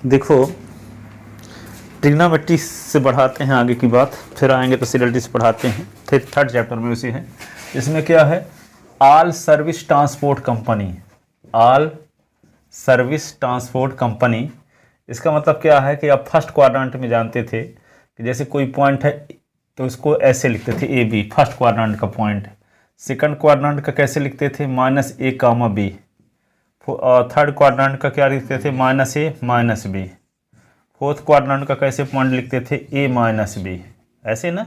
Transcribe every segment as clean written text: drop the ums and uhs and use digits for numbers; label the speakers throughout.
Speaker 1: देखो ट्रिग्नोमेट्री से बढ़ाते हैं आगे की बात, फिर आएंगे तो सीरियलिटी से पढ़ाते हैं। फिर थर्ड चैप्टर में उसी है। इसमें क्या है, all service transport company, all service transport company. इसका मतलब क्या है कि आप फर्स्ट क्वाड्रेंट में जानते थे कि जैसे कोई पॉइंट है तो इसको ऐसे लिखते थे ए बी, फर्स्ट क्वाड्रेंट का पॉइंट। सेकंड क्वाड्रेंट का कैसे लिखते थे, माइनस ए कामा बी। थर्ड क्वाड्रेंट का क्या लिखते थे, माइनस ए माइनस बी। फोर्थ क्वाड्रेंट का कैसे पॉइंट लिखते थे, ए माइनस बी, ऐसे ना।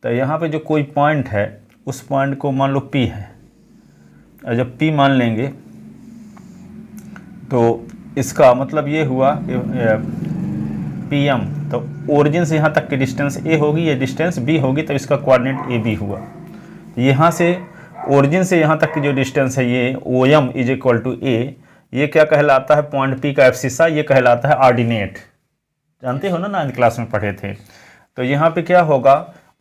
Speaker 1: तो यहाँ पे जो कोई पॉइंट है उस पॉइंट को मान लो पी है, और जब पी मान लेंगे तो इसका मतलब ये हुआ पी एम, तो ओरिजिन से यहाँ तक की डिस्टेंस ए होगी, ये डिस्टेंस बी होगी, तो इसका कोऑर्डिनेट ए बी हुआ। यहाँ से ओरिजिन से यहाँ तक की जो डिस्टेंस है ये O M is equal to A, ये क्या कहलाता है, पॉइंट पी का एब्सिसा, ये कहलाता है ऑर्डिनेट। जानते हो ना, 9th क्लास में पढ़े थे। तो यहाँ पे क्या होगा,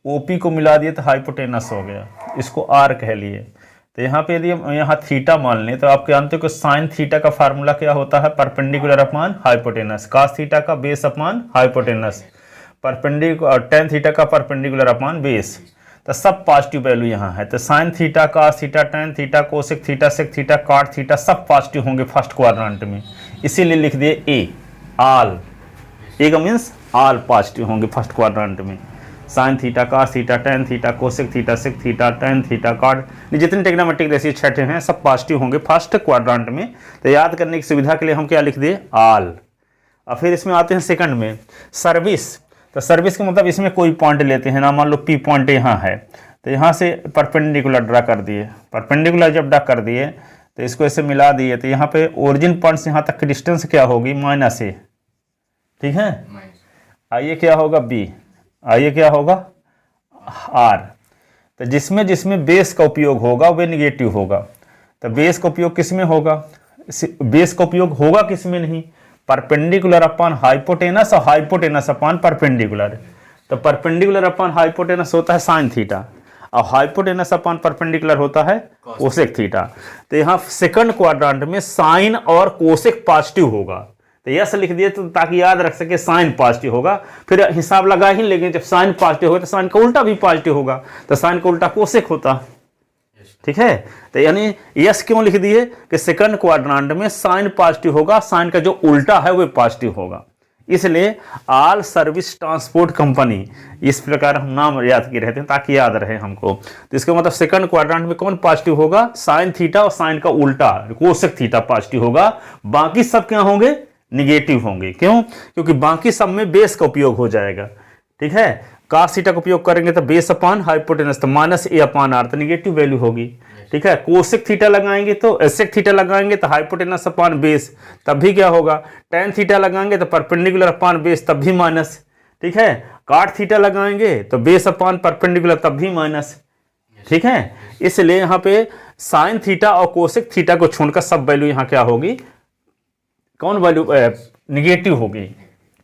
Speaker 1: ओ पी को मिला दिए तो हाइपोटेनस हो गया, इसको आर कह लिए। तो यहाँ पे यदि हम यहाँ थीटा मान लें तो आप जानते हो कि साइन थीटा का फार्मूला क्या होता है, perpendicular upon hypotenuse, cos theta का base upon hypotenuse, perpendicular tan theta का परपेंडिकुलर अपॉन बेस। तो सब पॉजिटिव वैल्यू यहाँ है। तो sine theta, cos theta, tan theta, cosec theta, sec theta, cot theta सब पॉजिटिव होंगे फर्स्ट क्वाड्रेंट में, इसीलिए लिख दिए ए, ऑल। ए का मीन्स ऑल पॉजिटिव होंगे फर्स्ट क्वाड्रेंट में। Sine theta, cos theta, tan theta, cosec theta, sec theta, tan theta, cot, जितने ट्रिग्नोमेट्रिक रेशियो छठे हैं सब पॉजिटिव होंगे फर्स्ट क्वाड्रेंट में। तो याद करने की सुविधा के लिए हम क्या लिख दिए, ऑल। और फिर इसमें आते हैं सेकंड में, सर्विस। तो सर्विस का मतलब इसमें कोई पॉइंट लेते हैं ना, मान लो पी पॉइंट यहाँ है, तो यहाँ से परपेंडिकुलर ड्रा कर दिए, परपेंडिकुलर जब ड्रा कर दिए तो इसको ऐसे मिला दिए, तो यहाँ पे ओरिजिन पॉइंट से यहाँ तक की डिस्टेंस क्या होगी, माइनस ए, ठीक है। आइए क्या होगा बी, आइए क्या होगा आर। तो जिसमें जिसमें बेस का उपयोग होगा वह निगेटिव होगा। तो बेस का उपयोग किस में होगा, बेस का उपयोग होगा किस में नहीं, परपेंडिकुलर अपॉन हाइपोटेनस और हाइपोटेनस अपॉन परपेंडिकुलर। तो परपेंडिकुलर अपॉन हाइपोटेनस होता है साइन थीटा, और हाइपोटेनस अपॉन परपेंडिकुलर होता है कोसेक थीटा। तो यहाँ सेकंड क्वाड्रेंट में साइन और कोसेक पॉजिटिव होगा, तो यस लिख दिए तो ताकि याद रख सके साइन पॉजिटिव होगा। फिर हिसाब लगा ही लेकिन जब साइन पॉजिटिव होगा तो साइन का उल्टा भी पॉजिटिव होगा, तो साइन का उल्टा कोसेक होता, ठीक है। तो यानी यस क्यों लिख दिए कि सेकंड क्वाड्रेंट में साइन पॉजिटिव होगा, साइन का जो उल्टा है वो पॉजिटिव होगा, इसलिए ऑल सर्विस ट्रांसपोर्ट कंपनी, इस प्रकार हम नाम याद किए रहते हैं ताकि याद रहे हमको। तो इसका मतलब सेकंड क्वाड्रेंट में कौन पॉजिटिव होगा, साइन थीटा, और साइन का उल्टा कोसेक थीटा पॉजिटिव होगा, बाकी सब क्या होंगे, निगेटिव होंगे। क्यों, क्योंकि बाकी सब में बेस का उपयोग हो जाएगा, ठीक है। कास थीटा का उपयोग करेंगे तो बेस अपॉन हाइपोटेनस, तो माइनस ए अपॉन आर, तो निगेटिव वैल्यू होगी, ठीक है। कोसेक थीटा लगाएंगे तो सेक थीटा लगाएंगे तो हाइपोटेनस अपॉन बेस, तब भी क्या होगा, टेन थीटा लगाएंगे तो परपेंडिकुलर अपॉन बेस, तब भी माइनस, ठीक है। कॉट थीटा लगाएंगे तो बेस अपॉन परपेंडिकुलर, तब भी माइनस, ठीक है। इसलिए यहाँ पे साइन थीटा और कोसेक थीटा को छोड़कर सब वैल्यू यहाँ क्या होगी, कौन वैल्यू निगेटिव होगी,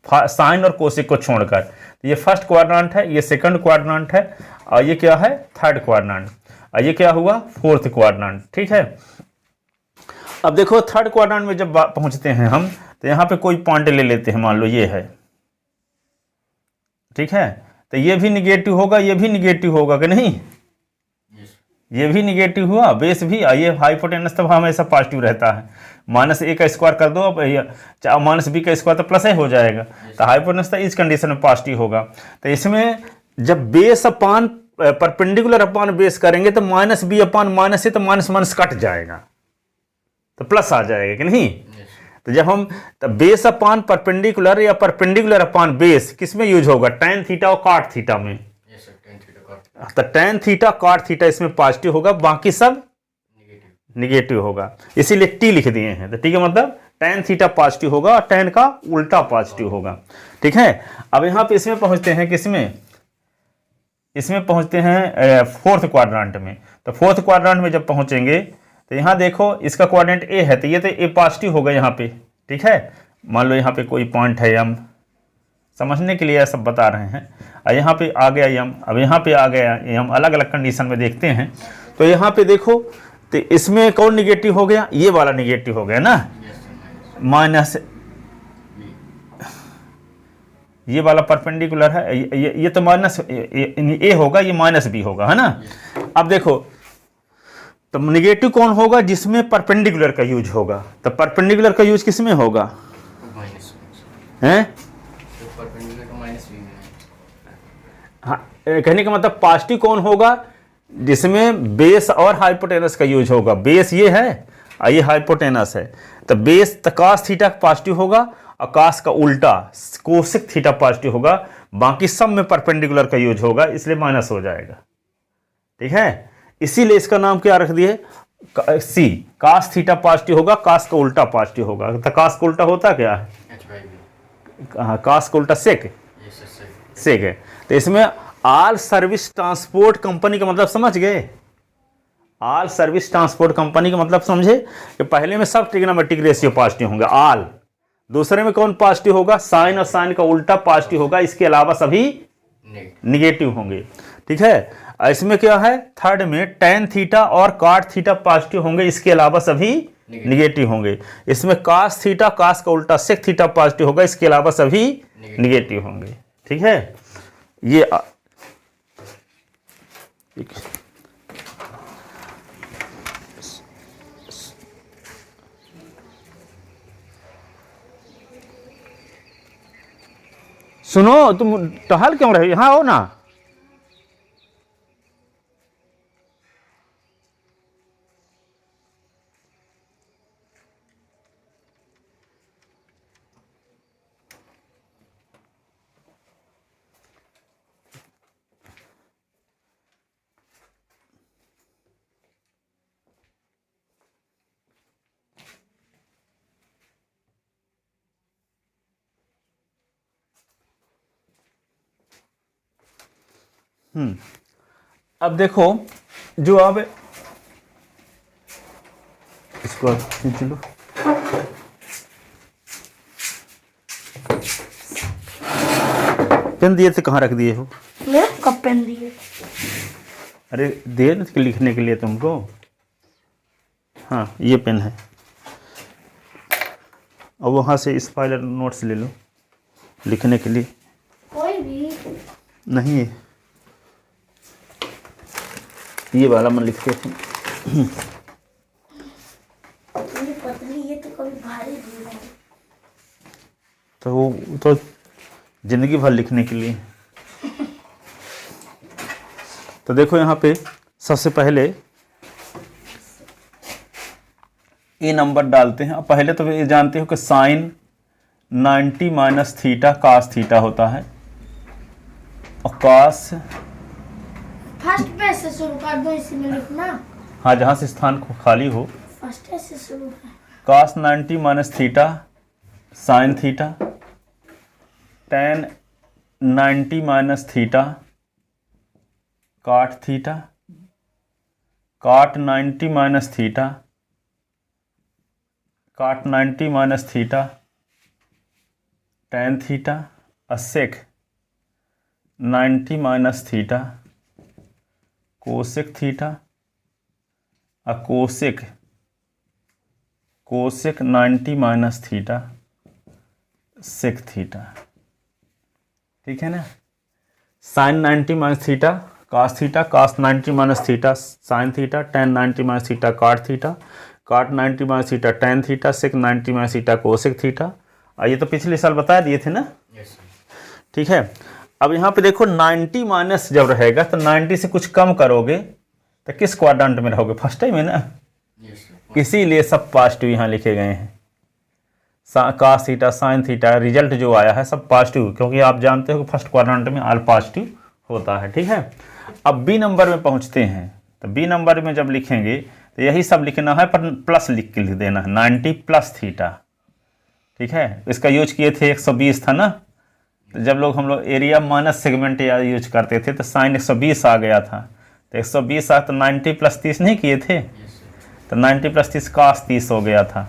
Speaker 1: साइन और कोसेक को छोड़कर। तो ये फर्स्ट क्वाड्रेंट है, ये सेकंड क्वाड्रेंट है, और ये क्या है, थर्ड क्वाड्रेंट, और ये क्या हुआ, फोर्थ क्वाड्रेंट, ठीक है। अब देखो थर्ड क्वाड्रेंट में जब पहुंचते हैं हम, तो यहाँ पे कोई पॉइंट ले लेते हैं, मान लो ये है, ठीक है। तो ये भी निगेटिव होगा, ये भी निगेटिव होगा कि नहीं, ये भी निगेटिव हुआ, बेस भी, ये हाइपोटेनस तब हमेशा पॉजिटिव रहता है, माइनस ए का स्क्वायर कर दो, अब माइनस बी का स्क्वायर तो प्लस ही हो जाएगा, तो हाइपोटेनस तो इस कंडीशन में पॉजिटिव होगा। तो इसमें जब base upon perpendicular upon base करेंगे तो माइनस बी अपॉन माइनस ए, तो माइनस माइनस कट जाएगा तो प्लस आ जाएगा कि नहीं। तो जब हम बेस अपॉन परपेंडिकुलर या परपेंडिकुलर अपॉन बेस किस में यूज होगा, टेन थीटा और कॉट थीटा में। तो टेन थीटा कॉट थीटा इसमें पॉजिटिव होगा, बाकी सब निगेटिव होगा, इसीलिए टी लिख दिए हैं। तो टी का मतलब टेन थीटा पॉजिटिव होगा और टेन का उल्टा पॉजिटिव होगा, ठीक है। अब यहाँ पे इसमें पहुंचते हैं, किसमें, इसमें पहुंचते हैं फोर्थ क्वाड्रेंट में। तो फोर्थ क्वाड्रेंट में जब पहुंचेंगे तो यहाँ देखो इसका कोऑर्डिनेट ए है, तो ये तो ए पॉजिटिव होगा यहाँ पे, ठीक है। मान लो यहाँ पे कोई पॉइंट है, हम समझने के लिए सब बता रहे हैं। यहाँ पे आ गया यम, अब यहाँ पे आ गया यम, अलग अलग कंडीशन में देखते हैं। तो यहाँ पे देखो तो इसमें कौन निगेटिव हो गया, ये वाला निगेटिव हो गया ना, माइनस ये वाला परपेंडिकुलर है, ये तो माइनस ए होगा, ये माइनस बी होगा, है ना। अब देखो तो निगेटिव कौन होगा, जिसमें परपेंडिकुलर का यूज होगा। तो परपेंडिकुलर का यूज किस में होगा, हैं? हाँ, कहने का मतलब पॉजिटिव कौन होगा, जिसमें बेस और हाइपोटेनस का यूज होगा। बेस ये है और ये हाइपोटेनस है, तो बेस तो cos थीटा पॉजिटिव होगा और cos का उल्टा कोसेक थीटा पॉजिटिव होगा। बाकी सब में परपेंडिकुलर का यूज होगा, इसलिए माइनस हो जाएगा। ठीक है, इसीलिए इसका नाम क्या रख दिए, सी। cos थीटा पॉजिटिव होगा, cos का उल्टा पॉजिटिव होगा। तो cos का उल्टा होता क्या है, cos का उल्टा सेक, सेक है। तो इसमें ऑल सर्विस ट्रांसपोर्ट कंपनी का मतलब समझ गए, ऑल सर्विस ट्रांसपोर्ट कंपनी का मतलब समझे कि पहले में सब ट्रिग्नोमेट्रिक रेशियो पॉजिटिव होंगे, ऑल। दूसरे में कौन पॉजिटिव होगा, साइन और साइन का उल्टा पॉजिटिव होगा, इसके अलावा सभी निगेटिव होंगे। ठीक है, इसमें क्या है, थर्ड में टेन थीटा और कॉट थीटा पॉजिटिव होंगे, इसके अलावा सभी निगेटिव होंगे। इसमें cos थीटा, cos का उल्टा sec थीटा पॉजिटिव होगा, इसके अलावा सभी निगेटिव होंगे। ठीक है, ये सुनो, तुम टहल क्यों रहे, यहां हो ना। अब देखो जो अब इसको खींच लो, पेन दिए थे, कहाँ रख दिए हो,
Speaker 2: कब पेन दिए,
Speaker 1: अरे दिए ना लिखने के लिए तुमको। हाँ ये पेन है, और वहाँ से स्पाइलर नोट्स ले लो लिखने के लिए।
Speaker 2: कोई भी
Speaker 1: नहीं, ये वाला मैं लिखते थे।
Speaker 2: पतली, ये तो कभी भारी भी नहीं।
Speaker 1: तो वो तो जिंदगी भर लिखने के लिए। तो देखो यहाँ पे सबसे पहले ये नंबर डालते हैं। अब पहले तो ये जानते हो कि sine 90 minus theta cos theta होता है, और cos
Speaker 2: फर्स्ट पे से शुरू कर दो, इसी में लिखना।
Speaker 1: हाँ, जहाँ से स्थान खाली हो।
Speaker 2: फर्स्ट से शुरू कर।
Speaker 1: cos 90 minus theta sine theta, tan 90 minus theta cot theta, cot 90 minus theta, cot 90 minus theta tan theta, sec 90 minus theta cosec theta, cosec 90 minus theta sec theta. ठीक है ना, sine 90 minus theta cos theta, cos 90 minus theta sine theta, tan 90 minus theta cot theta, cot 90 minus theta tan theta, sec 90 minus theta cosec theta. ये तो पिछले साल बता दिए थे ना। ठीक है, अब यहाँ पे देखो 90 माइनस जब रहेगा तो 90 से कुछ कम करोगे तो किस क्वाड्रेंट में रहोगे, फर्स्ट टाइम है ना। इसीलिए सब पॉजिटिव यहाँ लिखे गए हैं। cos theta sine theta result जो आया है सब पॉजिटिव, क्योंकि आप जानते हो कि फर्स्ट क्वाड्रेंट में ऑल पॉजिटिव होता है। ठीक है, अब बी नंबर में पहुँचते हैं। तो बी नंबर में जब लिखेंगे तो यही सब लिखना है, पर प्लस लिख के लिख देना है, 90 प्लस थीटा। ठीक है, इसका यूज किए थे 120 था ना, तो जब हम लोग एरिया माइनस सेगमेंट या यूज करते थे तो साइन 120 आ गया था। तो 120 आ तो 90 प्लस 30 नहीं किए थे, तो 90 प्लस 30 cos 30 हो गया था।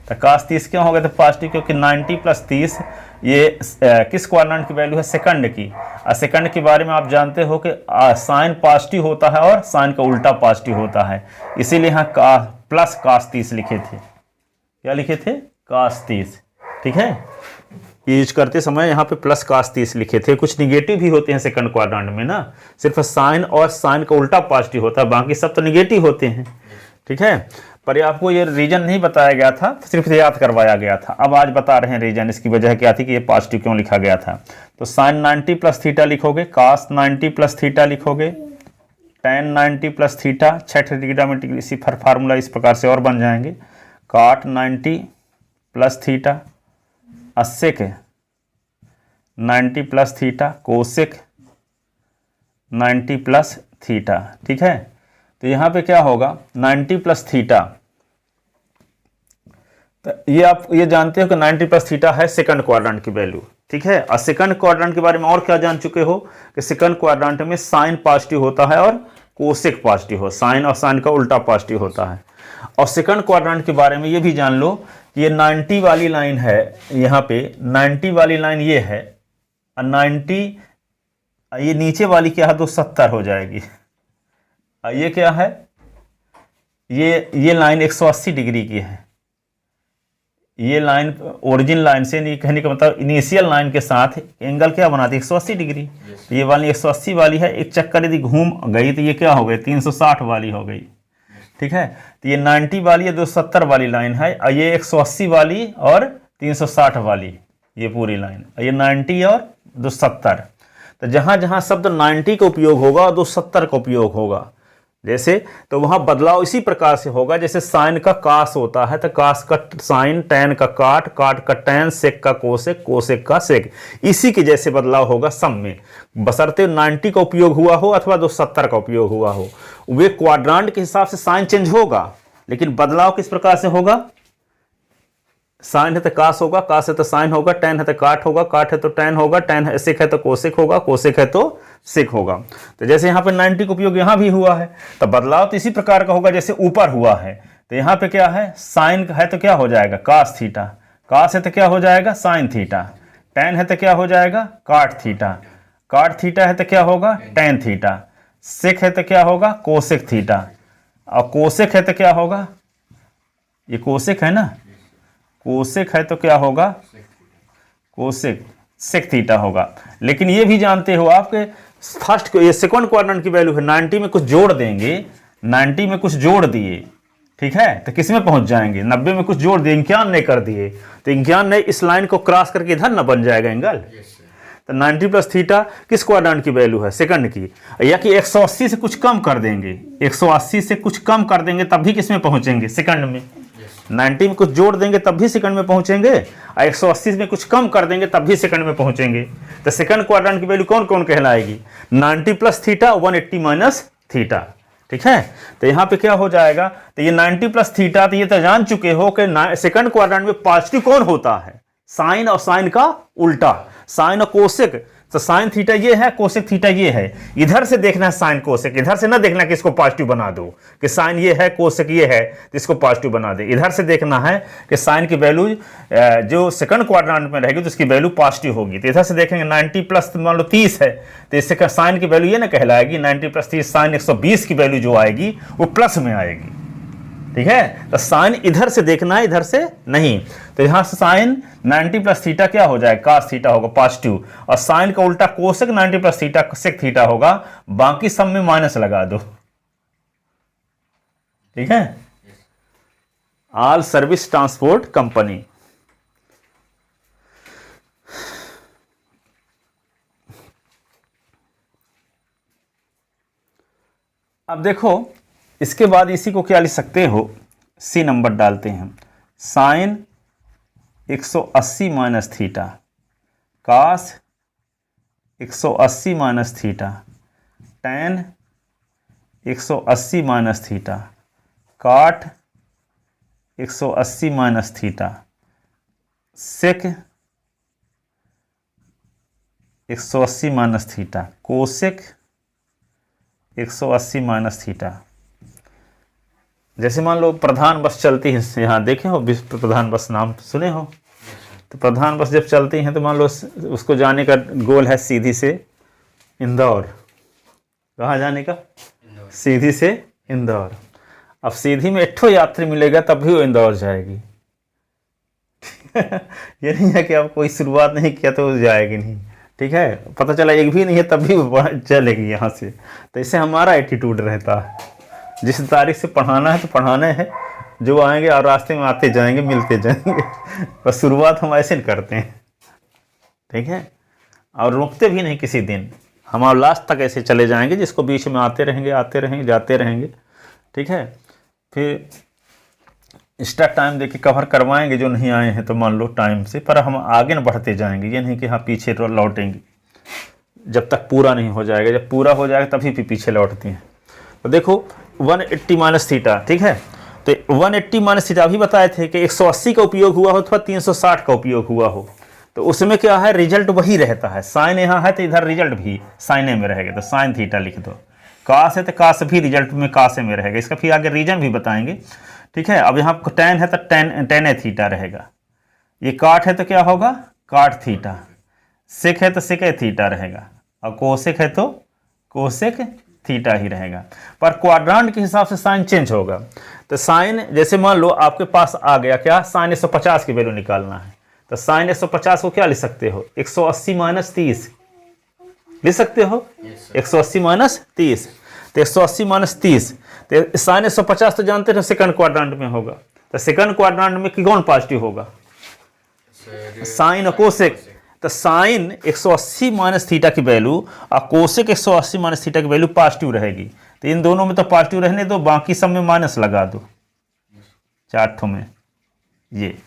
Speaker 1: तो cos 30 क्यों हो गया था पॉजिटिव, क्योंकि 90 प्लस 30 ये किस क्वाड्रेंट की वैल्यू है, सेकंड की। और सेकंड के बारे में आप जानते हो कि साइन पॉजिटिव होता है और साइन का उल्टा पॉजिटिव होता है, इसीलिए यहाँ प्लस cos 30 लिखे थे। क्या लिखे थे, cos 30। ठीक है, यूज करते समय यहाँ पे प्लस cos 30 लिखे थे। कुछ निगेटिव भी होते हैं सेकंड क्वाड्रेंट में ना, सिर्फ साइन और साइन का उल्टा पॉजिटिव होता है, बाकी सब तो निगेटिव होते हैं। ठीक है, पर आपको ये रीजन नहीं बताया गया था, सिर्फ याद करवाया गया था। अब आज बता रहे हैं रीजन, इसकी वजह क्या थी कि ये पॉजिटिव क्यों लिखा गया था। तो साइन 90 प्लस थीटा लिखोगे, cos 90 प्लस थीटा लिखोगे, tan 90 प्लस थीटा, छठ ट्रिग्नोमेट्रिक इसी फार्मूला इस प्रकार से और बन जाएंगे, cot 90 plus theta, sec 90 plus theta, cosec 90 plus theta. ठीक है, तो यहाँ पे क्या होगा 90 प्लस थीटा, तो ये आप ये जानते हो कि 90 प्लस थीटा है सेकंड क्वाड्रेंट की वैल्यू। ठीक है, और सेकंड क्वाड्रेंट के बारे में और क्या जान चुके हो कि सेकंड क्वाड्रेंट में साइन पॉजिटिव होता है और कोसेक पॉजिटिव हो, साइन और साइन का उल्टा पॉजिटिव होता है। और सेकंड क्वाड्रेंट के बारे में ये भी जान लो कि ये 90 वाली लाइन है, यहाँ पे 90 वाली लाइन ये है, और 90 ये नीचे वाली क्या है 270 हो जाएगी। ये क्या है, ये लाइन 180 डिग्री की है। ये लाइन ओरिजिन लाइन से नहीं कहने का मतलब इनिशियल लाइन के साथ एंगल क्या बनाती है 180 डिग्री। तो ये वाली 180 वाली है, एक चक्कर यदि घूम गई तो ये क्या हो गई 360 वाली हो गई। ठीक है, तो ये 90 वाली है 270 वाली लाइन है, और ये 180 वाली और 360 वाली ये पूरी लाइन, ये 90 और 270। तो जहां जहां शब्द 90 का उपयोग होगा और 270 का उपयोग होगा जैसे, तो वहां बदलाव इसी प्रकार से होगा जैसे साइन का कास होता है तो कास का साइन, टैन का काट, काट का टैन, सेक का कोसेक, कोसेक का सेक, इसी के जैसे बदलाव होगा सब में, बशर्ते 90 का उपयोग हुआ हो अथवा 270 का उपयोग हुआ हो। वे क्वाड्रेंट के हिसाब से साइन चेंज होगा, लेकिन बदलाव किस प्रकार से होगा, साइन है तो कास होगा, कास है तो साइन होगा, टैन है तो काट होगा, काट है तो टैन होगा, टैन है सेक है तो कोसेक होगा, कोसेक है तो सेक होगा। तो जैसे यहाँ पे 90 का उपयोग यहाँ भी हुआ है, तो बदलाव तो इसी प्रकार का होगा जैसे ऊपर हुआ है। तो यहाँ पे क्या है, साइन है तो क्या हो जाएगा कास थीटा, कास है तो क्या हो जाएगा साइन थीटा, टैन है तो क्या हो जाएगा काट थीटा, काट थीटा है तो क्या होगा टैन थीटा, सेक है तो क्या होगा कोसेक थीटा, और कोसेक है तो क्या होगा, ये कोसेक है ना, कोसेक है तो क्या होगा कोसेक सेक थीटा होगा। लेकिन ये भी जानते हो आपके फर्स्ट ये सेकंड क्वाड्रेंट की वैल्यू है, 90 में कुछ जोड़ देंगे, 90 में कुछ जोड़ दिए, ठीक है, तो किस में पहुंच जाएंगे 90 में कुछ जोड़ दिए, 91 कर दिए, तो 91 इस लाइन को क्रॉस करके इधर ना बन जाएगा एंगल। तो 90 प्लस थीटा किस क्वाड्रेंट की वैल्यू है सेकंड की, या कि 180 से कुछ कम कर देंगे, 180 से कुछ कम कर देंगे तब भी किस में पहुंचेंगे सेकंड में, 90 में कुछ जोड़ देंगे तब भी सेकंड में पहुंचेंगे, और 180 में कुछ कम कर देंगे तब भी सेकंड में पहुंचेंगे। तो सेकंड क्वाड्रेंट की वैल्यू कौन कौन कहलाएगी, 90 प्लस थीटा 180 माइनस थीटा। ठीक है, तो यहाँ पे क्या हो जाएगा, तो ये 90 प्लस थीटा, तो ये तो जान चुके हो कि सेकंड क्वाड्रेंट में पॉजिटिव कौन होता है, साइन और साइन का उल्टा, साइन और कोसेक। तो साइन थीटा ये है, कोसेक थीटा ये है, इधर से देखना है साइन कोसेक, इधर से ना देखना कि इसको पॉजिटिव बना दो कि साइन ये है कोसेक ये है तो इसको पॉजिटिव बना दे, इधर से देखना है कि साइन की वैल्यू जो सेकंड क्वाड्रेंट में रहेगी तो उसकी वैल्यू पॉजिटिव होगी। तो इधर से देखेंगे 90 प्लस मान लो 30 है तो इससे साइन की वैल्यू ये ना कहलाएगी 90 प्लस 30, साइन 120 की वैल्यू जो आएगी वो प्लस में आएगी। ठीक है, तो साइन इधर से देखना है, इधर से नहीं। तो यहां से साइन 90 प्लस थीटा क्या हो जाएगा कास थीटा होगा पॉजिटिव, और साइन का उल्टा cosec 90 plus theta sec theta होगा, बाकी सब में माइनस लगा दो। ठीक है, ऑल सर्विस ट्रांसपोर्ट कंपनी। अब देखो इसके बाद इसी को क्या लिख सकते हो, सी नंबर डालते हैं, साइन 180 माइनस थीटा, कास 180 minus theta, tan 180 minus theta, काट 180 माइनस थीटा, सेक 180 minus theta, cosec 180 minus theta. जैसे मान लो प्रधान बस चलती है, यहाँ देखे हो प्रधान बस नाम सुने हो, तो प्रधान बस जब चलती हैं तो मान लो उसको जाने का गोल है सीधी से इंदौर, कहाँ जाने का सीधी से इंदौर। अब सीधी में 8 यात्री मिलेगा तब भी वो इंदौर जाएगी। ये नहीं है कि आप कोई शुरुआत नहीं किया तो जाएगी नहीं, ठीक है। पता चला एक भी नहीं है तब भी चलेगी यहाँ से। तो इससे हमारा एटीट्यूड रहता है, जिस तारीख से पढ़ाना है तो पढ़ाना है, जो आएंगे और रास्ते में आते जाएंगे मिलते जाएंगे। बस शुरुआत हम ऐसे करते हैं, ठीक है, और रुकते भी नहीं किसी दिन। हम और लास्ट तक ऐसे चले जाएंगे, जिसको बीच में आते रहेंगे जाते रहेंगे, ठीक है। फिर एक्स्ट्रा टाइम देके कवर करवाएंगे, जो नहीं आए हैं तो मान लो टाइम से, पर हम आगे न बढ़ते जाएंगे। ये नहीं कि हाँ पीछे लौटेंगे जब तक पूरा नहीं हो जाएगा। जब पूरा हो जाएगा तभी पीछे लौटती हैं। तो देखो 180 माइनस थीटा, ठीक है। तो 180 माइनस थीटा अभी बताए थे कि 180 का उपयोग हुआ हो अथवा 360 का उपयोग हुआ हो, तो उसमें क्या है, रिजल्ट वही रहता है। साइन यहाँ है तो इधर रिजल्ट भी साइने में रहेगा, तो साइन थीटा लिख दो। कास है तो कास भी रिजल्ट में कासे में रहेगा। इसका फिर आगे रीजन भी बताएंगे, ठीक है। अब यहाँ टेन है तो टेन ए थीटा रहेगा। ये काट है तो क्या होगा, काट थीटा। सेक है तो सेक ए थीटा रहेगा, और कोसेक है तो कोसेक थीटा ही रहेगा। पर क्वाड्रांट के हिसाब से साइन चेंज होगा। तो साइन जैसे मान लो आपके पास आ गया क्या, साइन 150 की वैल्यू निकालना है, तो साइन 150 को क्या लिख सकते हो, 180 माइनस 30 लिख सकते हो। 180 माइनस 30, तो 180 माइनस 30, तो साइन 150 तो जानते हो सेकंड क्वाड्रांट में होगा। तो सेकंड क्वाड्रांट में कौन पॉजिटिव होगा, साइन और कोसेक। तो साइन 180 माइनस थीटा की वैल्यू और कोसेक 180 माइनस थीटा की वैल्यू पॉजिटिव रहेगी। तो इन दोनों में तो पॉजिटिव रहने दो, बाकी सब में माइनस लगा दो, चारों में। ये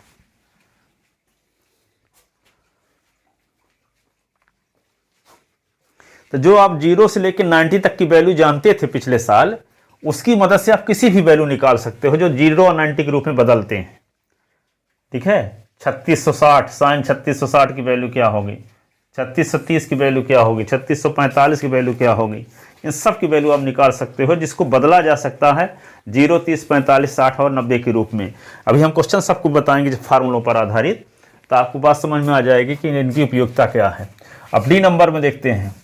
Speaker 1: तो जो आप 0 से लेकर 90 तक की वैल्यू जानते थे पिछले साल, उसकी मदद से आप किसी भी वैल्यू निकाल सकते हो जो 0 और 90 के रूप में बदलते हैं, ठीक है। 3660, साइन 3660 की वैल्यू क्या होगी, 3630 की वैल्यू क्या होगी, 3645 की वैल्यू क्या होगी। इन सब की वैल्यू आप निकाल सकते हो, जिसको बदला जा सकता है 0, 30, 45, 60 और 90 के रूप में। अभी हम क्वेश्चन सबको बताएंगे फार्मूलों पर आधारित, तो आपको बात समझ में आ जाएगी कि इनकी उपयोगिता क्या है। अब डी नंबर में देखते हैं।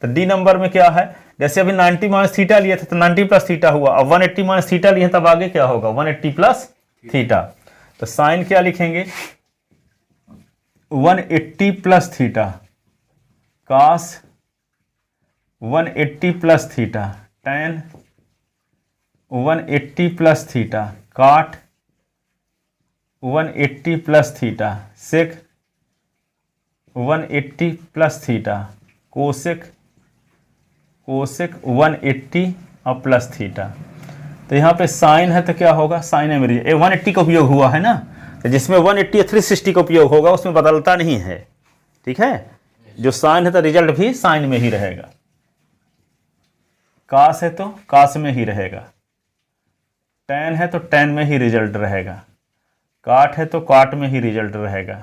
Speaker 1: तो डी नंबर में क्या है, जैसे अभी 90 माइनस थीटा लिया था तो 90 प्लस थीटा हुआ। अब 180 माइनस थीटा लिए तब आगे क्या होगा, 180 प्लस थीटा। तो साइन क्या लिखेंगे, 180 प्लस थीटा, कास 180 plus theta, ten 180 plus theta, काट 180 प्लस थीटा, सेक 180 प्लस थीटा, कोसेक 180 और प्लस थीटा। तो यहाँ पे साइन है तो क्या होगा, साइन में 180 का उपयोग हुआ है ना, तो जिसमें 180 या 360 का उपयोग होगा उसमें बदलता नहीं है, ठीक है। जो साइन है तो रिजल्ट भी साइन में ही रहेगा। कास है तो कास में ही रहेगा, टेन है तो टेन में ही रिजल्ट रहेगा, काट है तो काट में ही रिजल्ट रहेगा,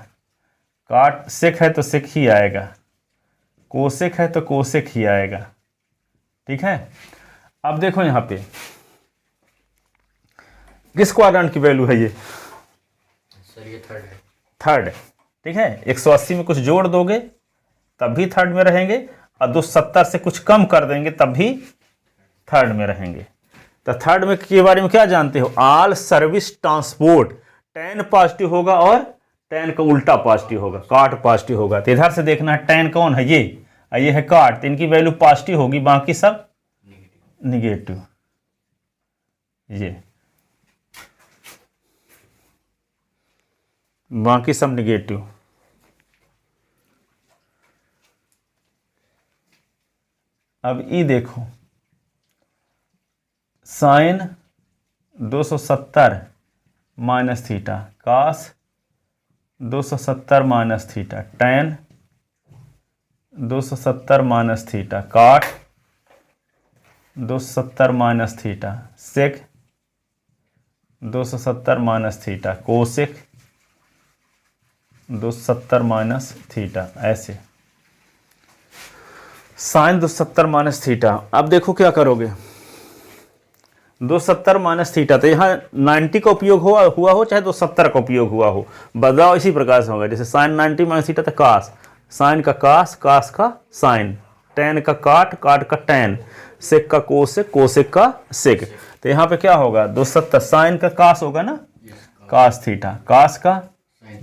Speaker 1: काट सेक है तो सेक ही आएगा, कोसेक है तो कोसेक ही आएगा, ठीक है। अब देखो यहां पे किस क्वाड्रेंट की वैल्यू है ये,
Speaker 3: सर ये थर्ड है।
Speaker 1: थर्ड, ठीक है। 180 में कुछ जोड़ दोगे तब भी थर्ड में रहेंगे, और 270 से कुछ कम कर देंगे तब भी थर्ड में रहेंगे। तो थर्ड में के बारे में क्या जानते हो, all service transport, ten positive होगा और टेन का उल्टा पॉजिटिव होगा, काट पॉजिटिव होगा। तो इधर से देखना है टेन कौन है, ये है काट, तो इनकी वैल्यू पॉजिटिव होगी, बाकी सब निगेटिव। ये बाकी सब निगेटिव। अब ई देखो, साइन 270 माइनस थीटा, कास 270 minus theta, ten 270 minus theta, काट 270 माइनस थीटा, सेक 270 minus theta, cosec 270 minus theta. ऐसे साइन 270 माइनस थीटा। अब देखो क्या करोगे, 270 माइनस थीटा, तो यहाँ 90 का उपयोग हुआ हो चाहे 270 का उपयोग हुआ हो, बदलाव इसी प्रकार से होगा। जैसे साइन 90 माइनस थीटा तो कास, साइन का कास, कास का साइन, टेन का काट, काट का टेन, सेक का कोसेक, कोसेक का सेक। तो यहाँ पे क्या होगा, 270 साइन का कास होगा ना, कास थीटा, कास का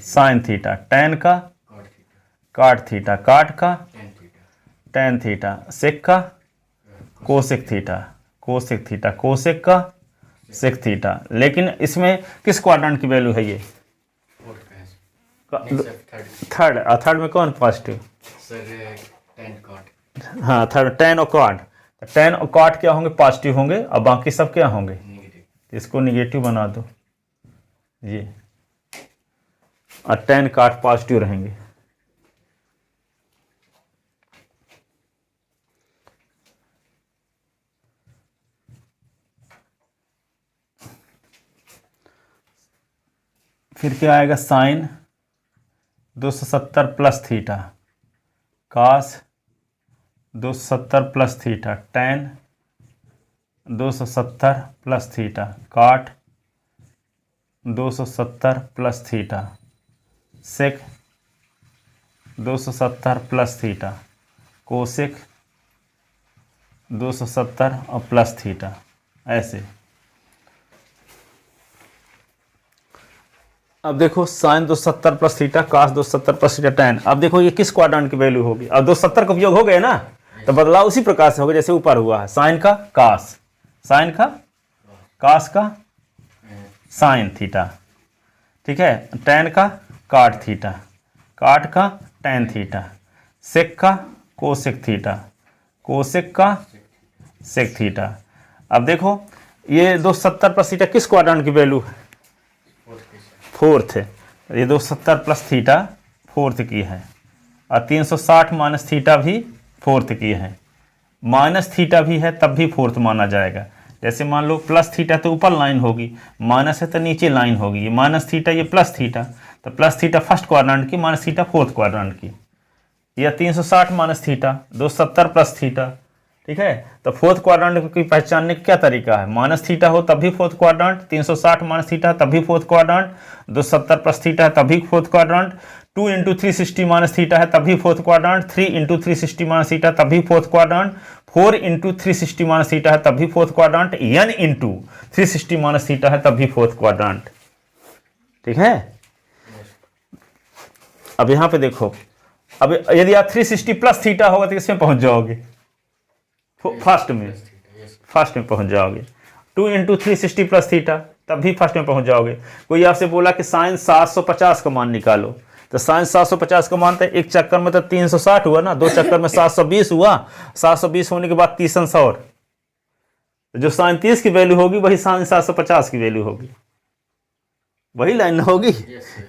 Speaker 1: साइन थीटा, टेन का
Speaker 3: कॉट थीटा,
Speaker 1: काट थीटा, काट का
Speaker 3: टेन थीटा,
Speaker 1: टेन थीटा, सेक का cosec theta, cosec theta, cosec का सेक थीटा। लेकिन इसमें किस क्वाड्रेंट की वैल्यू है ये?
Speaker 3: फोर्थ का है सर। नहीं सर, थर्ड।
Speaker 1: थर्ड। थर्ड में कौन पॉजिटिव?
Speaker 3: सर टेन कॉट
Speaker 1: हाँ थर्ड, टेन और कॉट। तो टेन और कॉट क्या होंगे? पॉजिटिव होंगे, और बाकी सब क्या होंगे?
Speaker 3: नेगेटिव।
Speaker 1: इसको निगेटिव बना दो ये, और टेन कॉट पॉजिटिव रहेंगे। फिर क्या आएगा? साइन 270 प्लस थीटा, कास 270 plus theta, ten 270 plus theta, काट 270 प्लस थीटा, सेक 270 प्लस थीटा, कोसेक 270 और प्लस थीटा। ऐसे अब देखो साइन 270 प्लस थीटा, कास 270 प्लस थीटा, टेन। अब देखो ये किस क्वाड्रेंट की वैल्यू होगी? अब 270 का उपयोग हो गया ना, तो बदलाव उसी प्रकार से होगा जैसे ऊपर हुआ है। साइन का कास, साइन का कास का साइन थीटा, ठीक है। टेन का काट थीटा, काट का टेन थीटा, सेक का कोसेक थीटा, कोसेक का सेक थीटा। अब देखो ये 270 प्लस थीटा किस क्वाड्रेंट की वैल्यू है? फोर्थ है। ये 270 प्लस थीटा फोर्थ की है, और 360 माइनस थीटा भी फोर्थ की है। माइनस थीटा भी है तब भी फोर्थ माना जाएगा। जैसे मान लो प्लस थीटा तो ऊपर लाइन होगी, माइनस है तो नीचे लाइन होगी। ये माइनस थीटा, ये प्लस थीटा, तो प्लस थीटा फर्स्ट क्वाड्रेंट की, माइनस थीटा फोर्थ क्वाड्रेंट की। या 360 माइनस थीटा, 270 प्लस थीटा, ठीक है। तो फोर्थ क्वाड्रेंट की पहचानने का क्या तरीका है? माइनस थीटा हो तब भी फोर्थ क्वाड्रेंट, 360 माइनस थीटा तब भी फोर्थ क्वाड्रेंट, 270 प्लस थीटा है तब भी fourth quadrant, 2 into 360 minus theta है तब भी fourth quadrant, 3 into 360 minus theta तब भी fourth quadrant, 4 into 360 minus theta है तब भी fourth quadrant, n into 360 minus theta है तब भी फोर्थ क्वाड्रेंट, ठीक है। अब यहां पे देखो, अब यदि आप 360 प्लस थीटा होगा तो इसमें पहुंच जाओगे, फर्स्ट में पहुंच जाओगे। 2 इंटू 360 प्लस थीटा तब भी फर्स्ट में पहुंच जाओगे। कोई आपसे बोला कि साइन 750 का मान निकालो, तो साइन 750 का मान था, एक चक्कर में तो 360 हुआ ना, दो चक्कर में 720 हुआ, 720 होने के बाद 30 अंश और, तो जो साइन 30 की वैल्यू होगी वही साइन 750 की वैल्यू होगी, वही लाइन होगी।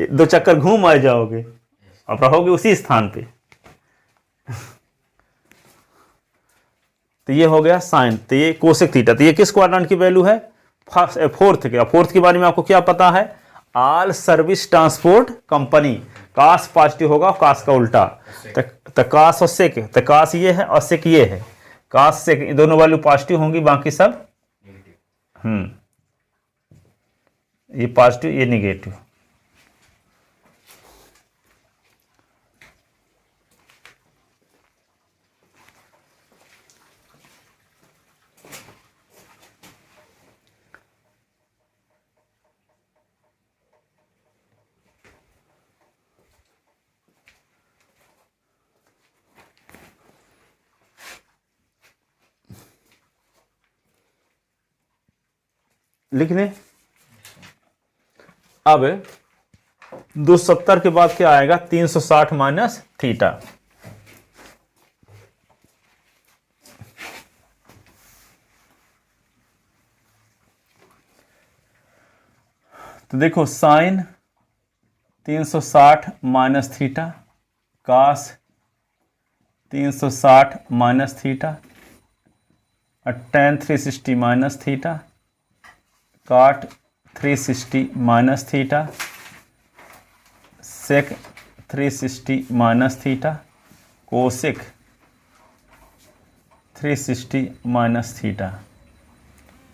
Speaker 1: दो चक्कर घूम आ जाओगे और रहोगे उसी स्थान पे। तो ये हो गया साइन, तो ये कोसेक थीटा। तो ये किस क्वाड्रेंट की वैल्यू है? फोर्थ के। फोर्थ के बारे में आपको क्या पता है? All service transport company. Cos positive होगा, कास का उल्टा, तो कास और सेक, तो कास ये है और सेक ये है। कास सेक दोनों वैल्यू पॉजिटिव होंगी, बाकी सब ये पॉजिटिव, ये निगेटिव। लिख लें। अब 270 के बाद क्या आएगा? 360 माइनस थीटा। तो देखो साइन 360 माइनस थीटा, कास 360 माइनस थीटा, और टेन 360 माइनस थीटा, काट 360 माइनस थीटा, सेक 360 minus theta, cosec 360 minus theta,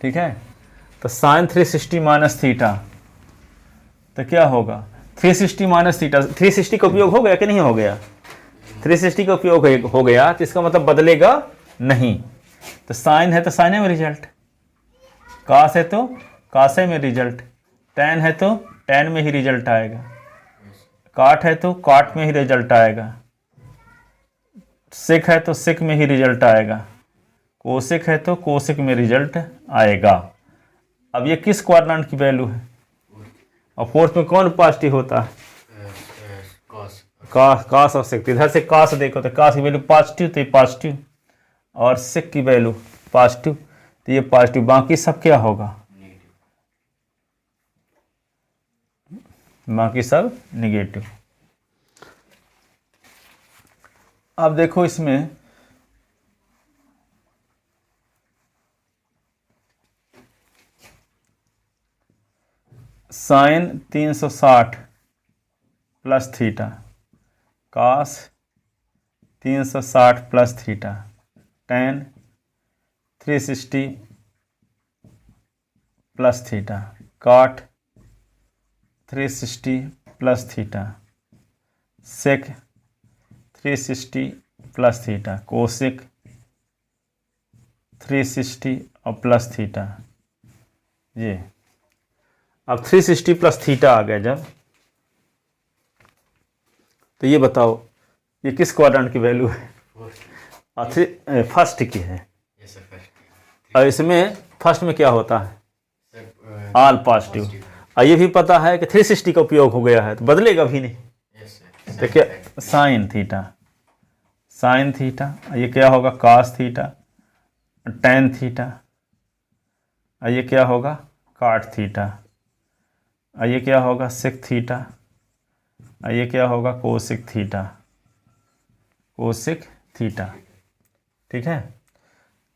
Speaker 1: ठीक है। तो साइन 360 माइनस थीटा, तो क्या होगा? 360 माइनस थीटा, 360 का उपयोग हो गया कि नहीं हो गया? 360 का उपयोग हो गया, तो इसका मतलब बदलेगा नहीं। तो साइन है तो साइन में रिजल्ट, कास है तो कासे में रिजल्ट, टेन है तो टेन में ही रिजल्ट आएगा, काट है तो काट में ही रिजल्ट आएगा, सेक है तो सेक में ही रिजल्ट आएगा, कोसेक है तो कोसेक में रिजल्ट आएगा। अब ये किस क्वाड्रेंट की वैल्यू है? और फोर्थ में कौन पॉजिटिव होता है? कास और सेक। इधर से कास देखो तो कास की वैल्यू पॉजिटिव, तो ये पॉजिटिव, और सेक की वैल्यू पॉजिटिव, तो ये पॉजिटिव। बाकी सब क्या होगा? बाकी सब निगेटिव। अब देखो इसमें साइन 360 प्लस थीटा, कास 360 plus theta, ten 360 plus theta, काट 360 प्लस थीटा, सेक 360 प्लस थीटा, कोसेक 360 और प्लस थीटा। ये अब 360 प्लस थीटा आ गया जब, तो ये बताओ ये किस क्वाड्रेंट की वैल्यू है? फर्स्ट की है। और इसमें फर्स्ट में क्या होता है? All positive. और ये भी पता है कि 360 का उपयोग हो गया है तो बदलेगा भी नहीं। तो क्या साइन थीटा, साइन थीटा, ये क्या होगा? कास थीटा, टेन थीटा, और ये क्या होगा? काट थीटा, और ये क्या होगा? सेक थीटा, और ये क्या होगा? Cosec theta, cosec theta. ठीक है,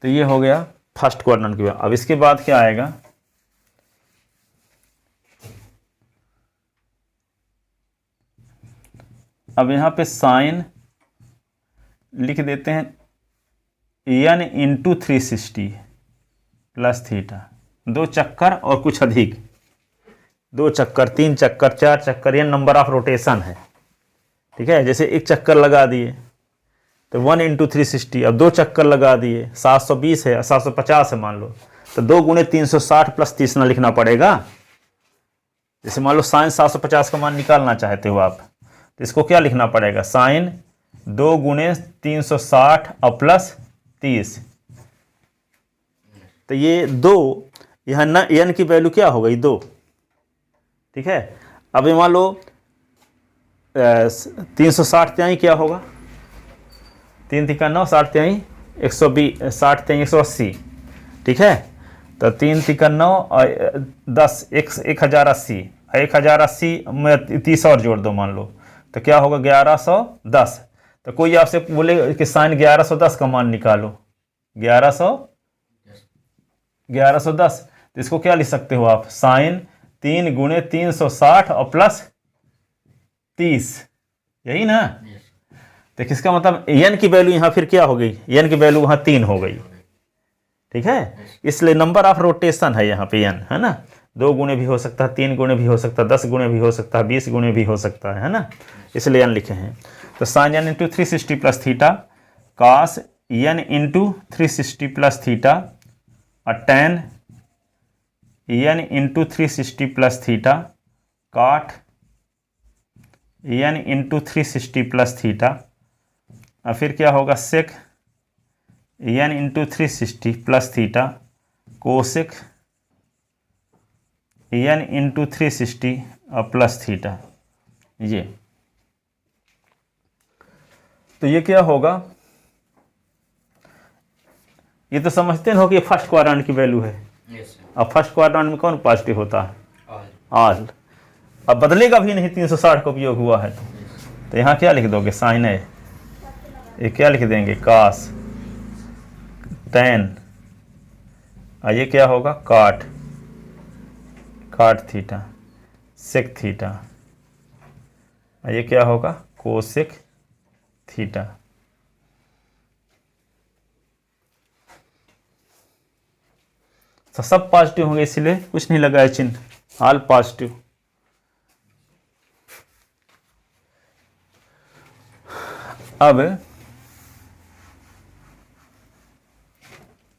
Speaker 1: तो ये हो गया फर्स्ट क्वाड्रेंट की वैल्यू। अब इसके बाद क्या आएगा? अब यहाँ पे साइन लिख देते हैं n इंटू 360 प्लस थीटा, 2 चक्कर और कुछ अधिक, 2 चक्कर, 3 चक्कर, 4 चक्कर, ये नंबर ऑफ रोटेशन है। ठीक है, जैसे एक चक्कर लगा दिए तो 1 इंटू 360, अब 2 चक्कर लगा दिए 720 है, 750 है मान लो, तो 2 गुणे 360 प्लस 30 ना लिखना पड़ेगा। जैसे मान लो साइन 750 का मान निकालना चाहते हो आप, तो इसको क्या लिखना पड़ेगा? साइन 2 गुणे 360 और प्लस 30, तो ये 2, यहाँ न n की वैल्यू क्या हो गई? 2। ठीक है, अब ये मान लो 360 त्याई क्या होगा? 3 तिका 9, 60 त्याई 120, 60 त्याई 180। ठीक है, तो 3 तिका 9 और 10 1080, 1080 में 30 और जोड़ दो मान लो, तो क्या होगा? 1110। तो कोई आपसे बोले कि साइन 1110 का मान निकालो, 1110, तो इसको क्या लिख सकते हो आप? साइन 3 गुणे 360 और प्लस 30, यही ना? तो किसका मतलब n की वैल्यू यहाँ फिर क्या हो गई? n की वैल्यू वहाँ 3 हो गई। ठीक है, इसलिए नंबर ऑफ रोटेशन है यहाँ पे n, है ना? 2 गुणे भी हो सकता है, 3 गुणे भी हो सकता है, 10 गुणे भी हो सकता है, 20 गुणे भी हो सकता है ना? इसलिए n लिखे हैं। तो sine n into 360 plus theta, cos n into 360 plus theta, और tan n into 360 plus theta, cot n into 360 plus theta, और फिर क्या होगा? Sec n into 360 plus theta, cosec n into 360 और प्लस थीटा। ये तो ये क्या होगा? ये तो समझते हो कि ये फर्स्ट क्वाड्रेंट की वैल्यू है। अब फर्स्ट क्वाड्रेंट में कौन पॉजिटिव होता है? ऑल। अब बदलेगा भी नहीं, 360 का उपयोग हुआ है तो यहाँ क्या लिख दोगे? साइन है, ये क्या लिख देंगे? कास, टेन, और ये क्या होगा? काट, काट थीटा, सेक थीटा, और ये क्या होगा? Cosec theta. तो सब पॉजिटिव होंगे, इसलिए कुछ नहीं लगा है चिन्ह, ऑल पॉजिटिव। अब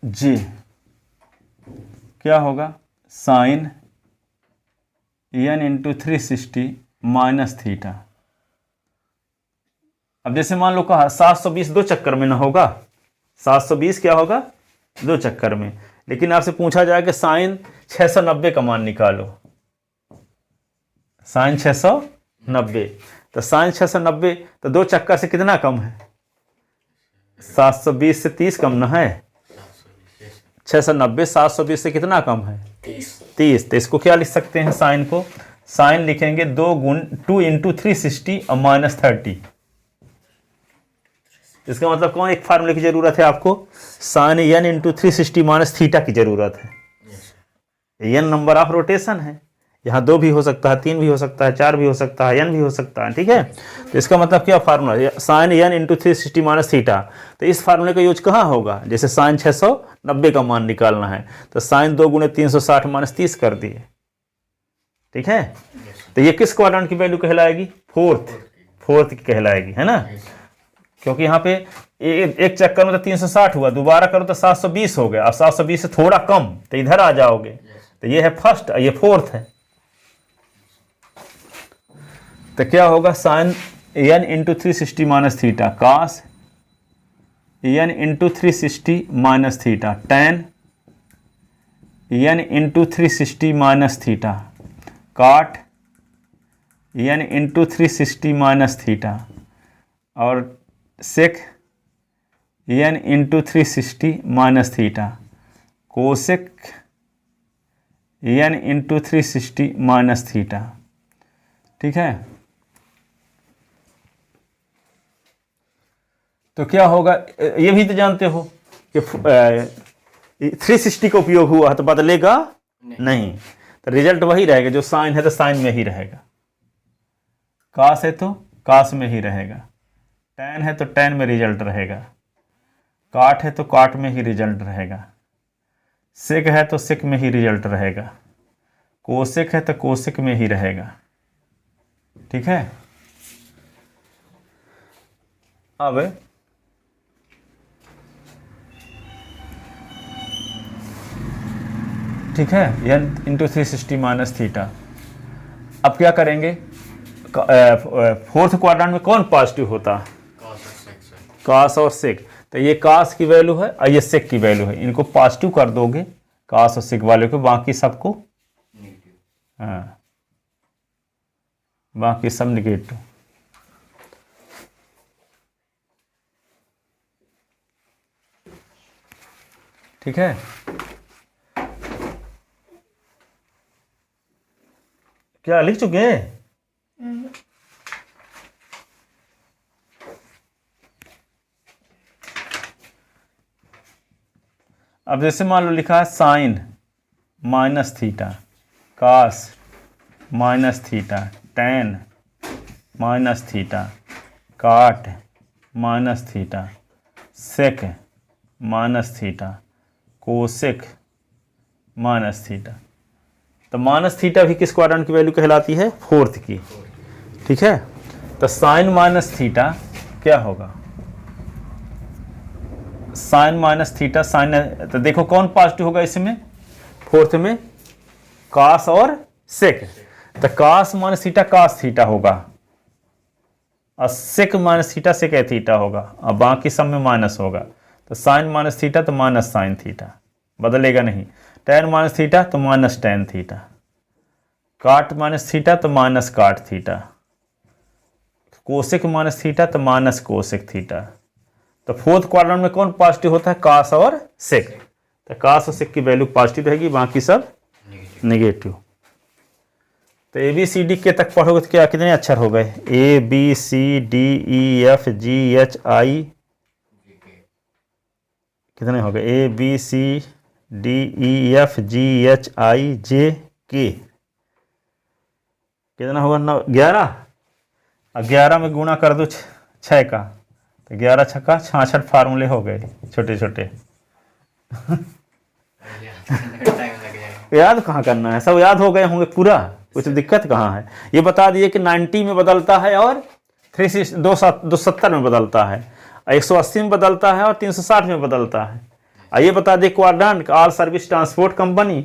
Speaker 1: जी क्या होगा? Sine n into 360 minus theta, अब जैसे मान लो कहा 720 दो चक्कर में ना होगा, 720 क्या होगा, दो चक्कर में। लेकिन आपसे पूछा जाए कि साइन 690 का मान निकालो, साइन 690, तो साइन 690 तो दो चक्कर से कितना कम है, 720 से 30 कम ना है, 690 720 से कितना कम है, 30। तो इसको क्या लिख सकते हैं, साइन को, साइन लिखेंगे 2 इंटू 360 और -30। इसका मतलब कौन एक फार्मूले की जरूरत है आपको, sine n into 360 minus theta की जरूरत है। n नंबर ऑफ रोटेशन है, यहाँ 2 भी हो सकता है, 3 भी हो सकता है, 4 भी हो सकता है, n भी हो सकता है, ठीक है। तो इसका मतलब क्या formula, sine n into 360 minus theta. तो इस फार्मूले का यूज कहाँ होगा, जैसे साइन 690 का मान निकालना है तो साइन 2 गुणे 360 माइनस 30 कर दिए, ठीक है। तो ये किस क्वाड्रेंट की वैल्यू कहलाएगी, फोर्थ की कहलाएगी, है ना। क्योंकि यहाँ पे एक चक्कर में तो 360 हुआ, दोबारा करो तो 720 हो गया, अब 720 से थोड़ा कम तो इधर आ जाओगे। तो ये है फर्स्ट, ये फोर्थ है। तो क्या होगा, sine n into 360 minus theta, cos n into 360 minus theta, tan n into 360 minus theta, cot n into 360 minus theta, और sec n into 360 minus theta, cosec n into 360 minus theta, ठीक है। तो क्या होगा, ये भी तो जानते हो कि 360 का उपयोग हुआ तो बदलेगा नहीं, तो रिजल्ट वही रहेगा, जो साइन है तो साइन में ही रहेगा, कास है तो कास में ही रहेगा, टैन है तो टैन में रिजल्ट रहेगा, काट है तो काट में ही रिजल्ट रहेगा, सेक है तो सेक में ही रिजल्ट रहेगा, कोसेक है तो कोसेक में ही रहेगा, ठीक है। अब ठीक है, n इंटू 360 माइनस थीटा। अब क्या करेंगे, फोर्थ क्वाड्रेंट में कौन पॉजिटिव होता है, कास और सेक। तो ये कास की वैल्यू है और ये सेक की वैल्यू है, इनको पॉजिटिव कर दोगे कास और सेक वाले को, बाकी सबको हाँ, बाकी सब निगेटिव। ठीक है, क्या लिख चुके हैं, अब जैसे मान लो लिखा है sine minus theta, cos minus theta, tan minus theta, cot minus theta, sec minus theta, cosec minus theta. तो माइनस थीटा भी किस क्वाड्रेंट की वैल्यू कहलाती है, फोर्थ की, ठीक है। तो साइन माइनस थीटा क्या होगा, साइन माइनस थीटा, साइन, तो देखो कौन पॉजिटिव होगा इसमें, फोर्थ में कास और सेक। तो cos minus theta cos theta होगा, और sec minus theta sec theta होगा, और बाकी सब में माइनस होगा। तो साइन माइनस थीटा तो माइनस साइन थीटा, बदलेगा नहीं। टैन माइनस थीटा तो minus tan theta, cot minus theta तो minus cot theta, cosec minus theta तो माइनस कोसेक थीटा। तो फोर्थ क्वाड्रेंट में कौन पॉजिटिव होता है, कास और सेक। तो कास और सेक की वैल्यू पॉजिटिव रहेगी, बाकी सब नेगेटिव। तो ए बी सी डी के तक पढ़ोगे तो क्या कितने अक्षर हो गए, A B C D E F G H I, कितने हो गए, A B C D E F G H I J K, कितना होगा, 9 11, और 11 में गुणा कर दो 6 का, तो 11 छक्का 66 फार्मूले हो गए छोटे छोटे। याद कहाँ करना है, सब याद हो गए होंगे पूरा, कुछ दिक्कत कहाँ है। ये बता दिए कि 90 में बदलता है और 270 में बदलता है, 180 में बदलता है और 360 में बदलता है। ये बता दिए quadrant all service transport company,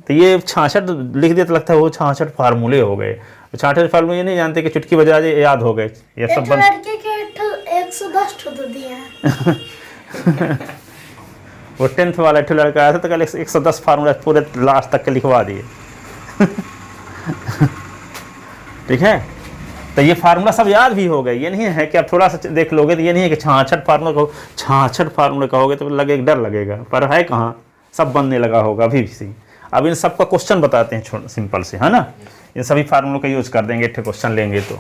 Speaker 1: तो ये 66 लिख दिया तो लगता है वो 66 फार्मूले हो गए। 66 फार्मूले ये नहीं जानते कि चुटकी बजा याद हो गए, ये सब
Speaker 2: एक लड़के के 110 ठो तो दिए हैं।
Speaker 1: वो 10th वाला एक लड़का आया था तो कल 110 फार्मूला पूरे लास्ट तक के लिखवा दिए। ठीक है, तो ये फार्मूला सब याद भी हो गए। ये नहीं है कि आप थोड़ा सा देख लोगे तो ये नहीं है कि 66 फार्मूला कहो, 66 फार्मूला कहोगे तो लगेगा, डर लगेगा, पर है कहाँ, सब बनने लगा होगा अभी भी। अब इन सबका क्वेश्चन बताते हैं सिंपल से, है ना। इन सभी फार्मूलों का यूज कर देंगे, एक क्वेश्चन लेंगे तो।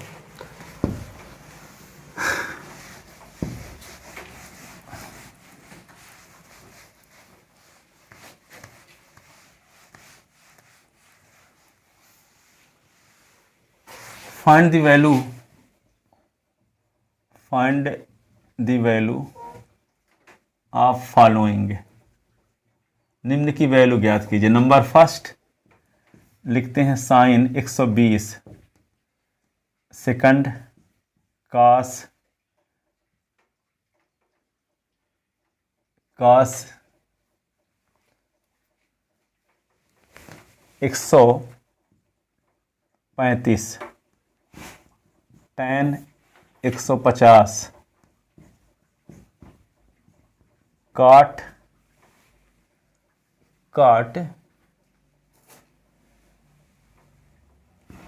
Speaker 1: find the value of following। निम्न की वैल्यू ज्ञात कीजिए। नंबर फर्स्ट लिखते हैं साइन 120, सेकंड कास 135, tan 150, काट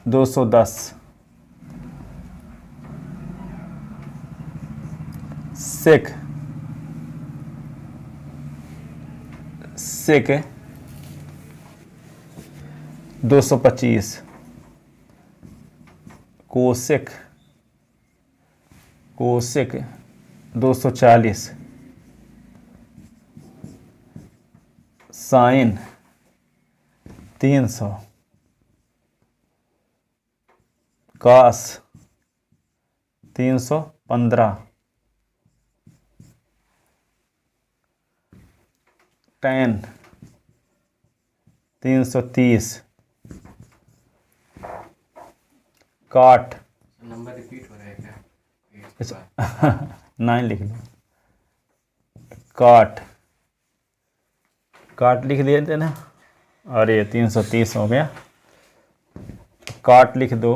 Speaker 1: 210, सेक 225, कोसेक 240, साइन 300, कास 315, टैन 330, काट
Speaker 3: नंबर रिपीट हो रहा है क्या?
Speaker 1: अच्छा 9 लिख लो, काट लिख दिए थे ना, और ये 330 हो गया, काट लिख दो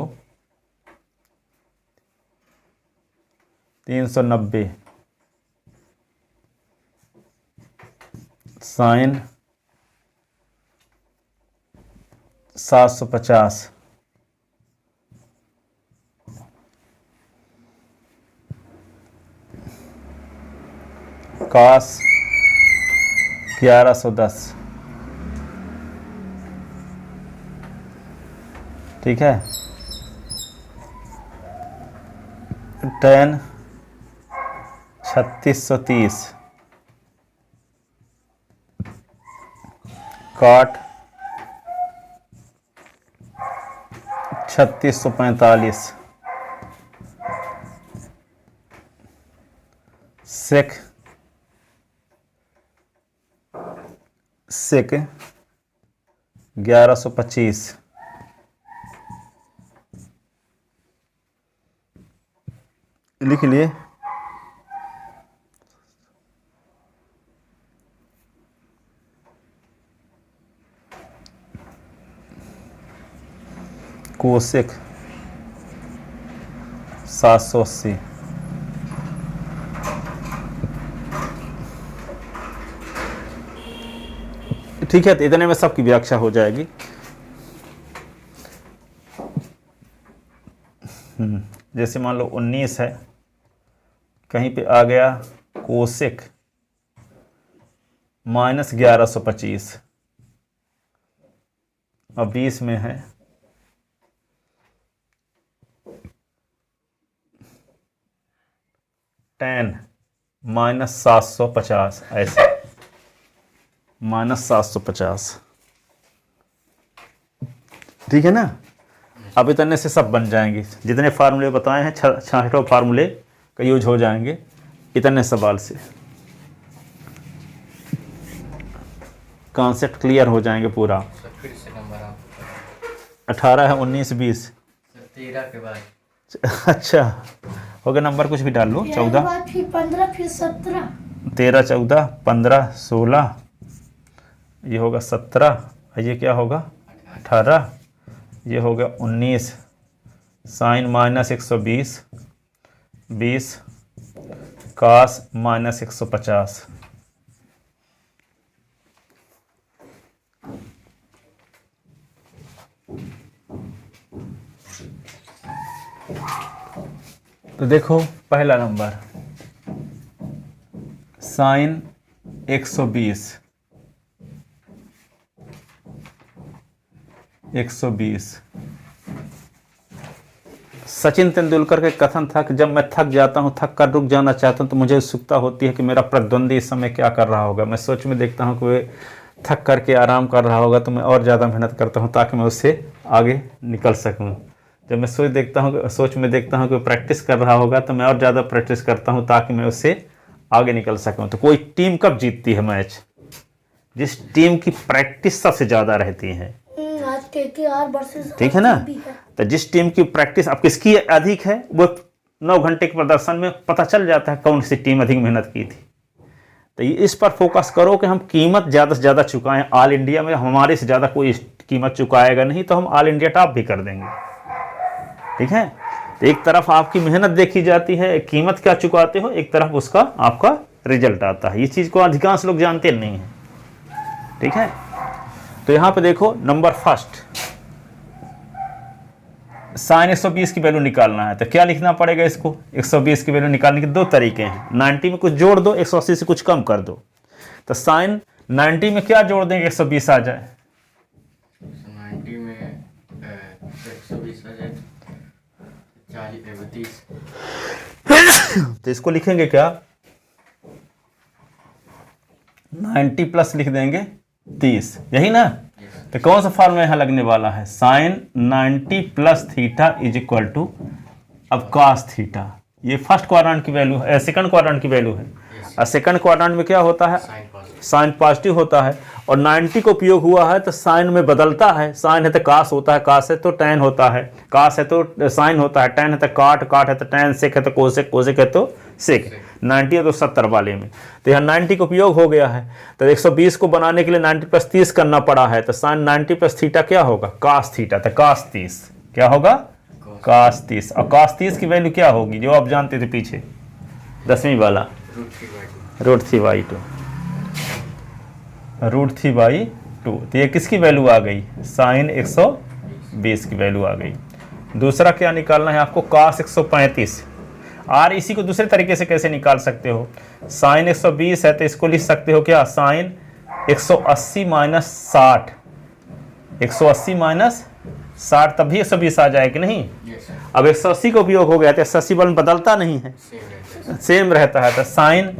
Speaker 1: 390, साइन 750, कास 1110। ठीक है, टैन 3630, काट 3645, सेक 1125, लिख लिए। कोसेक 780, ठीक है, तो इतने में सबकी व्याख्या हो जाएगी। जैसे मान लो 19 है, कहीं पे आ गया कोसेक -1125, और 20 में है टैन -750, ऐसे -750। ठीक है ना। अब इतने से सब बन जाएंगे, जितने फार्मूले बताए हैं 66 फार्मूले का यूज हो जाएंगे इतने सवाल से, कॉन्सेप्ट क्लियर हो जाएंगे पूरा।
Speaker 3: सर फिर से नंबर आपको
Speaker 1: 18 है, 19, 20,
Speaker 3: सर 13 के बाद
Speaker 1: अच्छा हो गया। नंबर कुछ भी डाल लो, 14,
Speaker 2: फिर 15, फिर 17,
Speaker 1: 13, 14, 15, 16, ये होगा 17, ये क्या होगा 18, ये हो गया 19, साइन -120, 20, cos माइनस 150। तो देखो पहला नंबर साइन 120 सचिन तेंदुलकर का कथन था कि जब मैं थक जाता हूं, थक कर रुक जाना चाहता हूं, तो मुझे उत्सुकता होती है कि मेरा प्रतिद्वंदी इस समय क्या कर रहा होगा। मैं सोच में देखता हूं कि वे थक करके आराम कर रहा होगा, तो मैं और ज़्यादा मेहनत करता हूं ताकि मैं उससे आगे निकल सकूं। जब मैं सोच में देखता हूं कि प्रैक्टिस कर रहा होगा, तो मैं और ज़्यादा प्रैक्टिस करता हूं ताकि मैं उससे आगे निकल सकूं। तो कोई टीम कब जीतती है मैच? जिस टीम की प्रैक्टिस सबसे ज़्यादा रहती है।
Speaker 2: आज KKR वर्सेस
Speaker 1: ठीक है ना? तो जिस टीम की प्रैक्टिस अब किसकी अधिक है, वो 9 घंटे के प्रदर्शन में पता चल जाता है कौन सी टीम अधिक मेहनत की थी। तो इस पर फोकस करो कि हम कीमत ज़्यादा से ज़्यादा चुकाएं। ऑल इंडिया में हमारे से ज़्यादा कोई कीमत चुकाएगा नहीं, तो हम ऑल इंडिया टॉप भी कर देंगे। ठीक है? तो एक तरफ आपकी मेहनत देखी जाती है, कीमत क्या चुकाते हो, एक तरफ उसका आपका रिजल्ट आता है। ये चीज़ को अधिकांश लोग जानते नहीं हैं। ठीक है? तो यहां पे देखो नंबर फर्स्ट, साइन 120 की वैल्यू निकालना है। तो क्या लिखना पड़ेगा इसको? 120 की वैल्यू निकालने के 2 तरीके हैं। 90 में कुछ जोड़ दो, 180 से कुछ कम कर दो। तो साइन 90 में क्या जोड़ देंगे 120 आ जाए?
Speaker 3: 90 में 120 आ जाए 40 30।
Speaker 1: तो इसको लिखेंगे क्या? 90 प्लस लिख देंगे 30, यही ना? तो कौन सा फॉर्मूला यहाँ लगने वाला है? Sine 90 plus theta is equal to अब cos थीटा। ये फर्स्ट क्वाड्रेंट की वैल्यू है, सेकंड क्वाड्रेंट की वैल्यू है। और सेकंड क्वाड्रेंट में क्या होता है? साइन पॉजिटिव होता है। और 90 का उपयोग हुआ है तो साइन में बदलता है। साइन है तो cos होता है, cos है तो tan होता है, cos है तो साइन होता है, tan है तो cot है तो tan, sec है तो cosec, cosec है तो sec। 90 है तो 70 वाले में। तो यहाँ 90 का उपयोग हो गया है। तो 120 को बनाने के लिए 90 प्लस 30 करना पड़ा है। तो साइन 90 प्लस थीटा क्या होगा? cos theta. तो cos 30 क्या होगा? cos 30। और cos 30 की वैल्यू क्या होगी जो आप जानते थे पीछे 10वीं वाला? √3/2। √3/2। तो ये किसकी वैल्यू आ गई? साइन 120 की वैल्यू आ गई। दूसरा क्या निकालना है आपको? cos 135। और इसी को दूसरे तरीके से कैसे निकाल सकते हो? साइन 120 है तो इसको लिख सकते हो क्या? Sign 180 minus 60। 180 माइनस 60 तब भी 120 आ जाए कि नहीं? अब 180 का उपयोग हो गया तो 180 बल बदलता नहीं है, सेम रहता है। तो साइन,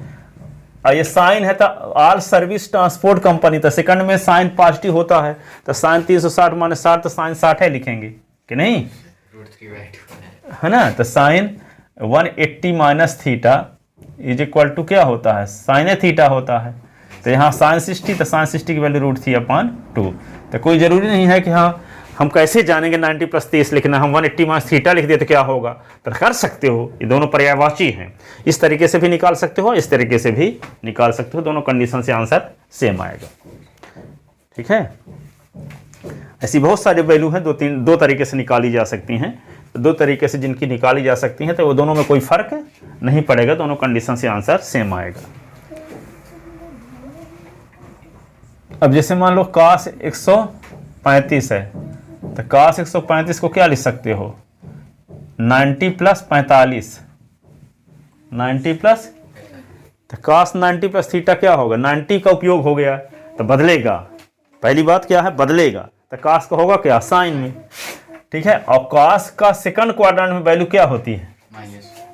Speaker 1: ये साइन है तो ऑल सर्विस ट्रांसपोर्ट कंपनी, तो सेकंड में साइन पॉजिटिव होता है। तो साइन 360 माइनस 60 तो साइन 60 है लिखेंगे कि नहीं? है ना? तो sine 180 minus theta is equal to क्या होता है? साइन थीटा होता है। तो यहाँ साइन 60, तो साइन 60 की वैल्यू √3/2। तो कोई ज़रूरी नहीं है कि हाँ हम कैसे जानेंगे 90 प्लस 30 लिखना, हम 180 माइनस थीटा लिख दिए तो क्या होगा? तो कर सकते हो, ये दोनों पर्यायवाची हैं। इस तरीके से भी निकाल सकते हो, इस तरीके से भी निकाल सकते हो। दोनों कंडीशन से आंसर सेम आएगा। ठीक है? ऐसी बहुत सारी वैल्यू हैं, 2 तरीके से निकाली जा सकती हैं। 2 तरीके से जिनकी निकाली जा सकती हैं, तो वो दोनों में कोई फर्क नहीं पड़ेगा, दोनों कंडीशन से आंसर सेम आएगा। अब जैसे मान लो cos 135 है, तो cos 135 को क्या लिख सकते हो? 90 प्लस 45। 90 प्लस, तो cos 90 प्लस थीटा क्या होगा? 90 का उपयोग हो गया तो बदलेगा। पहली बात क्या है? बदलेगा। तो cos का होगा क्या? साइन में। ठीक है? और cos का सेकंड क्वाड्रेंट में वैल्यू क्या होती है?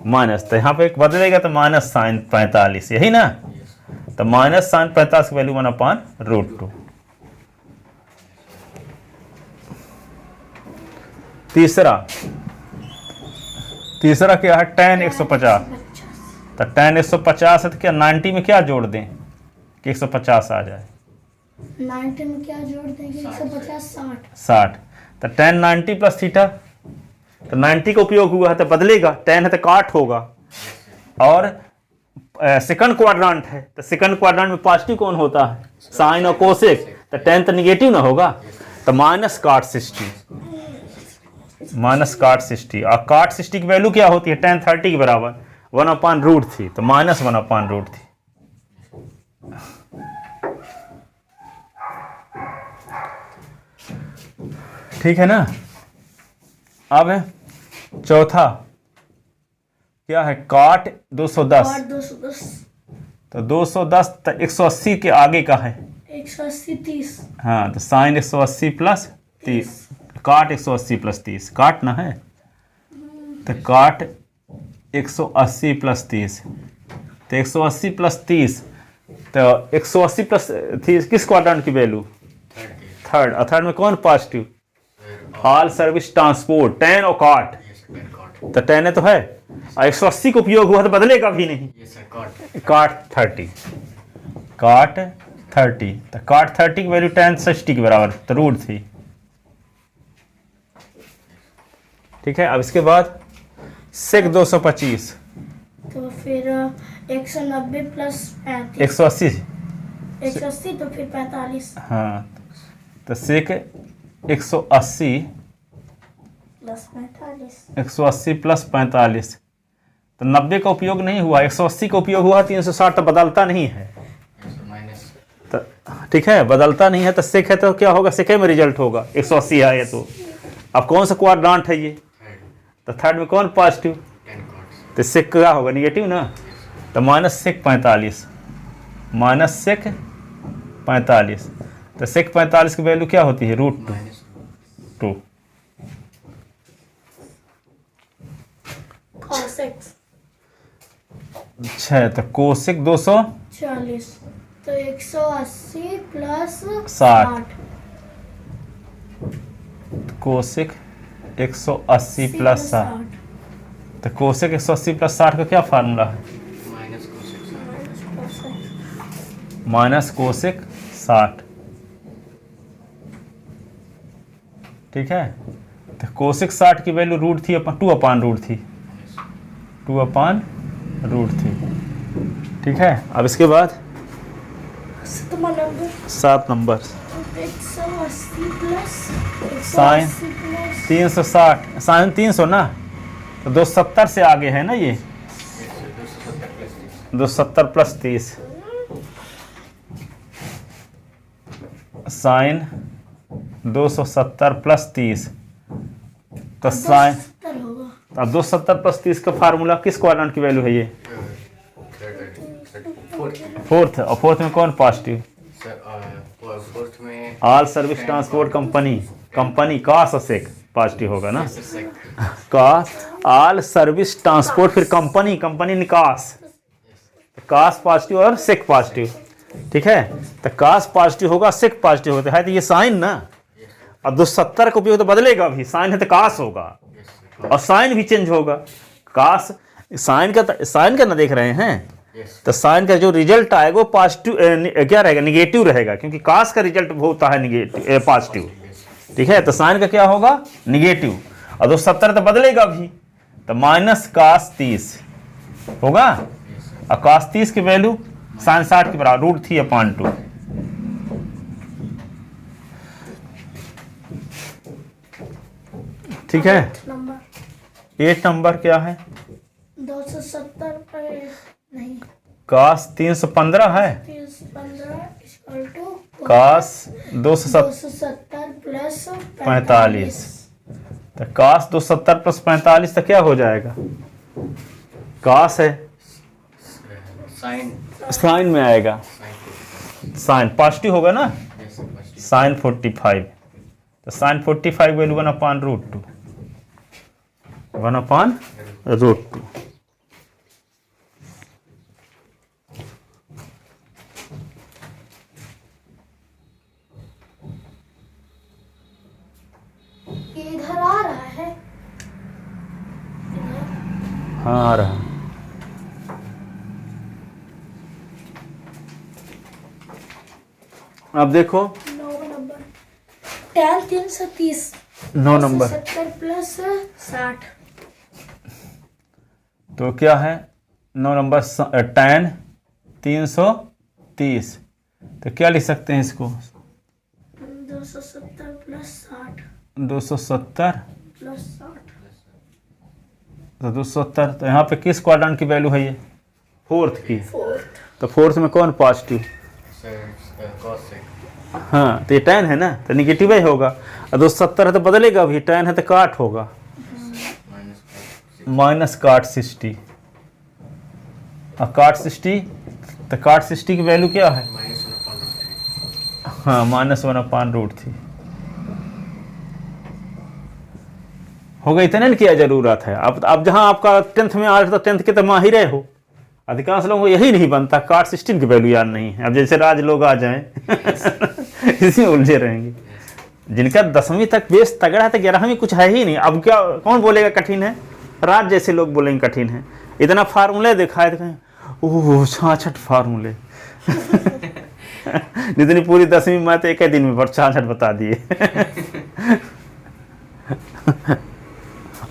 Speaker 1: माइनस। तो यहाँ पे एक बदलेगा तो माइनस साइन 45, यही ना? तो माइनस साइन 45 की वैल्यू 1/√2। तीसरा क्या है? tan 150। तो tan 150 है तो क्या 90 में क्या जोड़ दें कि 150 आ जाए?
Speaker 2: 90 में क्या जोड़ देंगे? 150
Speaker 1: 60। तो tan 90 प्लस थीटा, तो 90 का उपयोग हुआ है तो बदलेगा। tan है तो cot होगा। और सेकंड क्वाड्रेंट है तो सेकंड क्वाड्रेंट में पॉजिटिव कौन होता है? साइन और कोसेक। तो tan तो निगेटिव ना होगा, तो माइनस cot 60। Minus cot 60। और cot 60 की वैल्यू क्या होती है? tan 30 के बराबर। 1/रूट थी, तो -1/रूट थी। ठीक है ना। अब है चौथा, क्या है, cot 210।
Speaker 2: और 210,
Speaker 1: तो 210 तो 180 के आगे का है।
Speaker 2: 180, 30,
Speaker 1: हाँ, तो साइन 180 प्लस 30, cot 180 प्लस 30, काट ना है, तो cot 180 प्लस 30, तो 180 प्लस 30, तो 180 प्लस 30 किस क्वाड्रेंट की वैल्यू? थर्ड। और थर्ड में कौन positive? All service transport, tan और cot, तो tan है तो है, और 180 का उपयोग हुआ तो बदलेगा भी नहीं। cot 30, cot 30, तो cot 30 की वैल्यू tan 60 के बराबर, तो रूट थी। ठीक है। अब इसके बाद sec 225,
Speaker 2: तो फिर 190 प्लस 35,
Speaker 1: 180,
Speaker 2: 180, तो फिर 45
Speaker 1: हाँ, तो sec 180
Speaker 2: प्लस 45,
Speaker 1: 180 प्लस 45, तो 90 का उपयोग नहीं हुआ, 180 का उपयोग हुआ, 360, तो बदलता नहीं है। तो ठीक है, बदलता नहीं है, तो सेक है तो क्या होगा, सेके में रिजल्ट होगा, 180 है तो। अब कौन सा क्वाड्रेंट है ये? तो थर्ड में कौन पॉजिटिव, तो सेक क्या होगा, निगेटिव ना, तो -sec 45, -sec 45, तो sec 45 की वैल्यू क्या होती है, √2।
Speaker 2: cosec
Speaker 1: अच्छा, तो कोसेक 240,
Speaker 2: 40, तो 180 प्लस
Speaker 1: 60, कोसेक 180 प्लस 60, तो कोसेक 180 प्लस 60 का क्या फार्मूला है? Minus cosec 60। ठीक है, तो कोसेक 60 की वैल्यू रूट थी, 2/रूट थी, 2/रूट थी। ठीक है। अब इसके बाद 7 number,
Speaker 2: 180 plus
Speaker 1: sine
Speaker 2: 180 plus
Speaker 1: 360, sine 300 ना, तो 270 से आगे है ना ये, 270 प्लस 30, साइन 270 प्लस 30, तो साइन,
Speaker 2: 70 होगा।
Speaker 1: अब 270 प्लस 30 का फार्मूला किस क्वाड्रेंट की वैल्यू है ये? फोर्थ, और फोर्थ में कौन पॉजिटिव?
Speaker 3: फोर्थ में
Speaker 1: all service transport company, company cos और सेक पॉजिटिव होगा ना, कास, ऑल सर्विस ट्रांसपोर्ट, फिर कंपनी, कंपनी निकास, कास पॉजिटिव और सेक पॉजिटिव। ठीक है, तो कास पॉजिटिव होगा, सेक पॉजिटिव होता है, तो ये साइन ना, और 270 का उपयोग तो बदलेगा भी, साइन है तो कास होगा, और साइन भी चेंज होगा, कास साइन का ना देख रहे हैं, तो साइन का जो रिजल्ट आएगा वो पॉजिटिव क्या रहेगा, निगेटिव रहेगा, क्योंकि कास का रिजल्ट होता है निगेटिव पॉजिटिव। ठीक है, तो साइन का क्या होगा, निगेटिव, और 270 तो बदलेगा भी, तो -cos 30 होगा, और cos 30 की वैल्यू sin 60 के बराबर, √3/2। ठीक है।
Speaker 2: नंबर
Speaker 1: 8 नंबर क्या है,
Speaker 2: 270 पे नहीं,
Speaker 1: cos 315 है,
Speaker 2: 315 इक्वल टू
Speaker 1: cos 270
Speaker 2: 270 प्लस
Speaker 1: 45, तो cos 270 प्लस 45 तो क्या हो जाएगा, cos है,
Speaker 3: साइन
Speaker 1: साइन में आएगा, साइन पॉजिटिव होगा ना, साइन 45, तो साइन 45 वैल्यू 1/√2, 1/√2।
Speaker 2: ये इधर आ रहा है,
Speaker 1: हाँ आ रहा है। अब देखो
Speaker 2: 9 नंबर, tan 330,
Speaker 1: 9 नंबर,
Speaker 2: 70 प्लस 60,
Speaker 1: तो क्या है 9 नंबर, tan 330, तो क्या लिख सकते हैं इसको,
Speaker 2: 270 प्लस 60
Speaker 1: 270
Speaker 2: प्लस 60,
Speaker 1: तो 270, तो यहाँ पे किस क्वाड्रेंट की वैल्यू है ये? फोर्थ की।
Speaker 2: फोर्थ।
Speaker 1: तो फोर्थ में कौन पॉजिटिव?
Speaker 3: cos से
Speaker 1: हाँ, तो ये tan है ना, तो निगेटिव ही होगा। और 270 है तो बदलेगा भी, tan है तो काट होगा, माइनस काट 60। और काट 60, तो काट 60 की वैल्यू क्या है?
Speaker 3: -1/√3।
Speaker 1: हाँ, -1/√3 होगा। इतने की क्या जरूरत है? अब जहाँ आपका 10th में आ रहा था, 10th के तो माहिर हो। अधिकांश लोगों को यही नहीं बनता, काट 16 की वैल्यू याद नहीं है। अब जैसे राज लोग आ जाएं इसी में उलझे रहेंगे। जिनका 10वीं तक बेस तगड़ा है, तो 11वीं कुछ है ही नहीं। अब क्या, कौन बोलेगा कठिन है? राज जैसे लोग बोलेंगे कठिन है। इतना फार्मूले दिखाए तो कहें ओह 66 फार्मूले जितनी पूरी 10वीं मैथ एक ही दिन में 66 बता दिए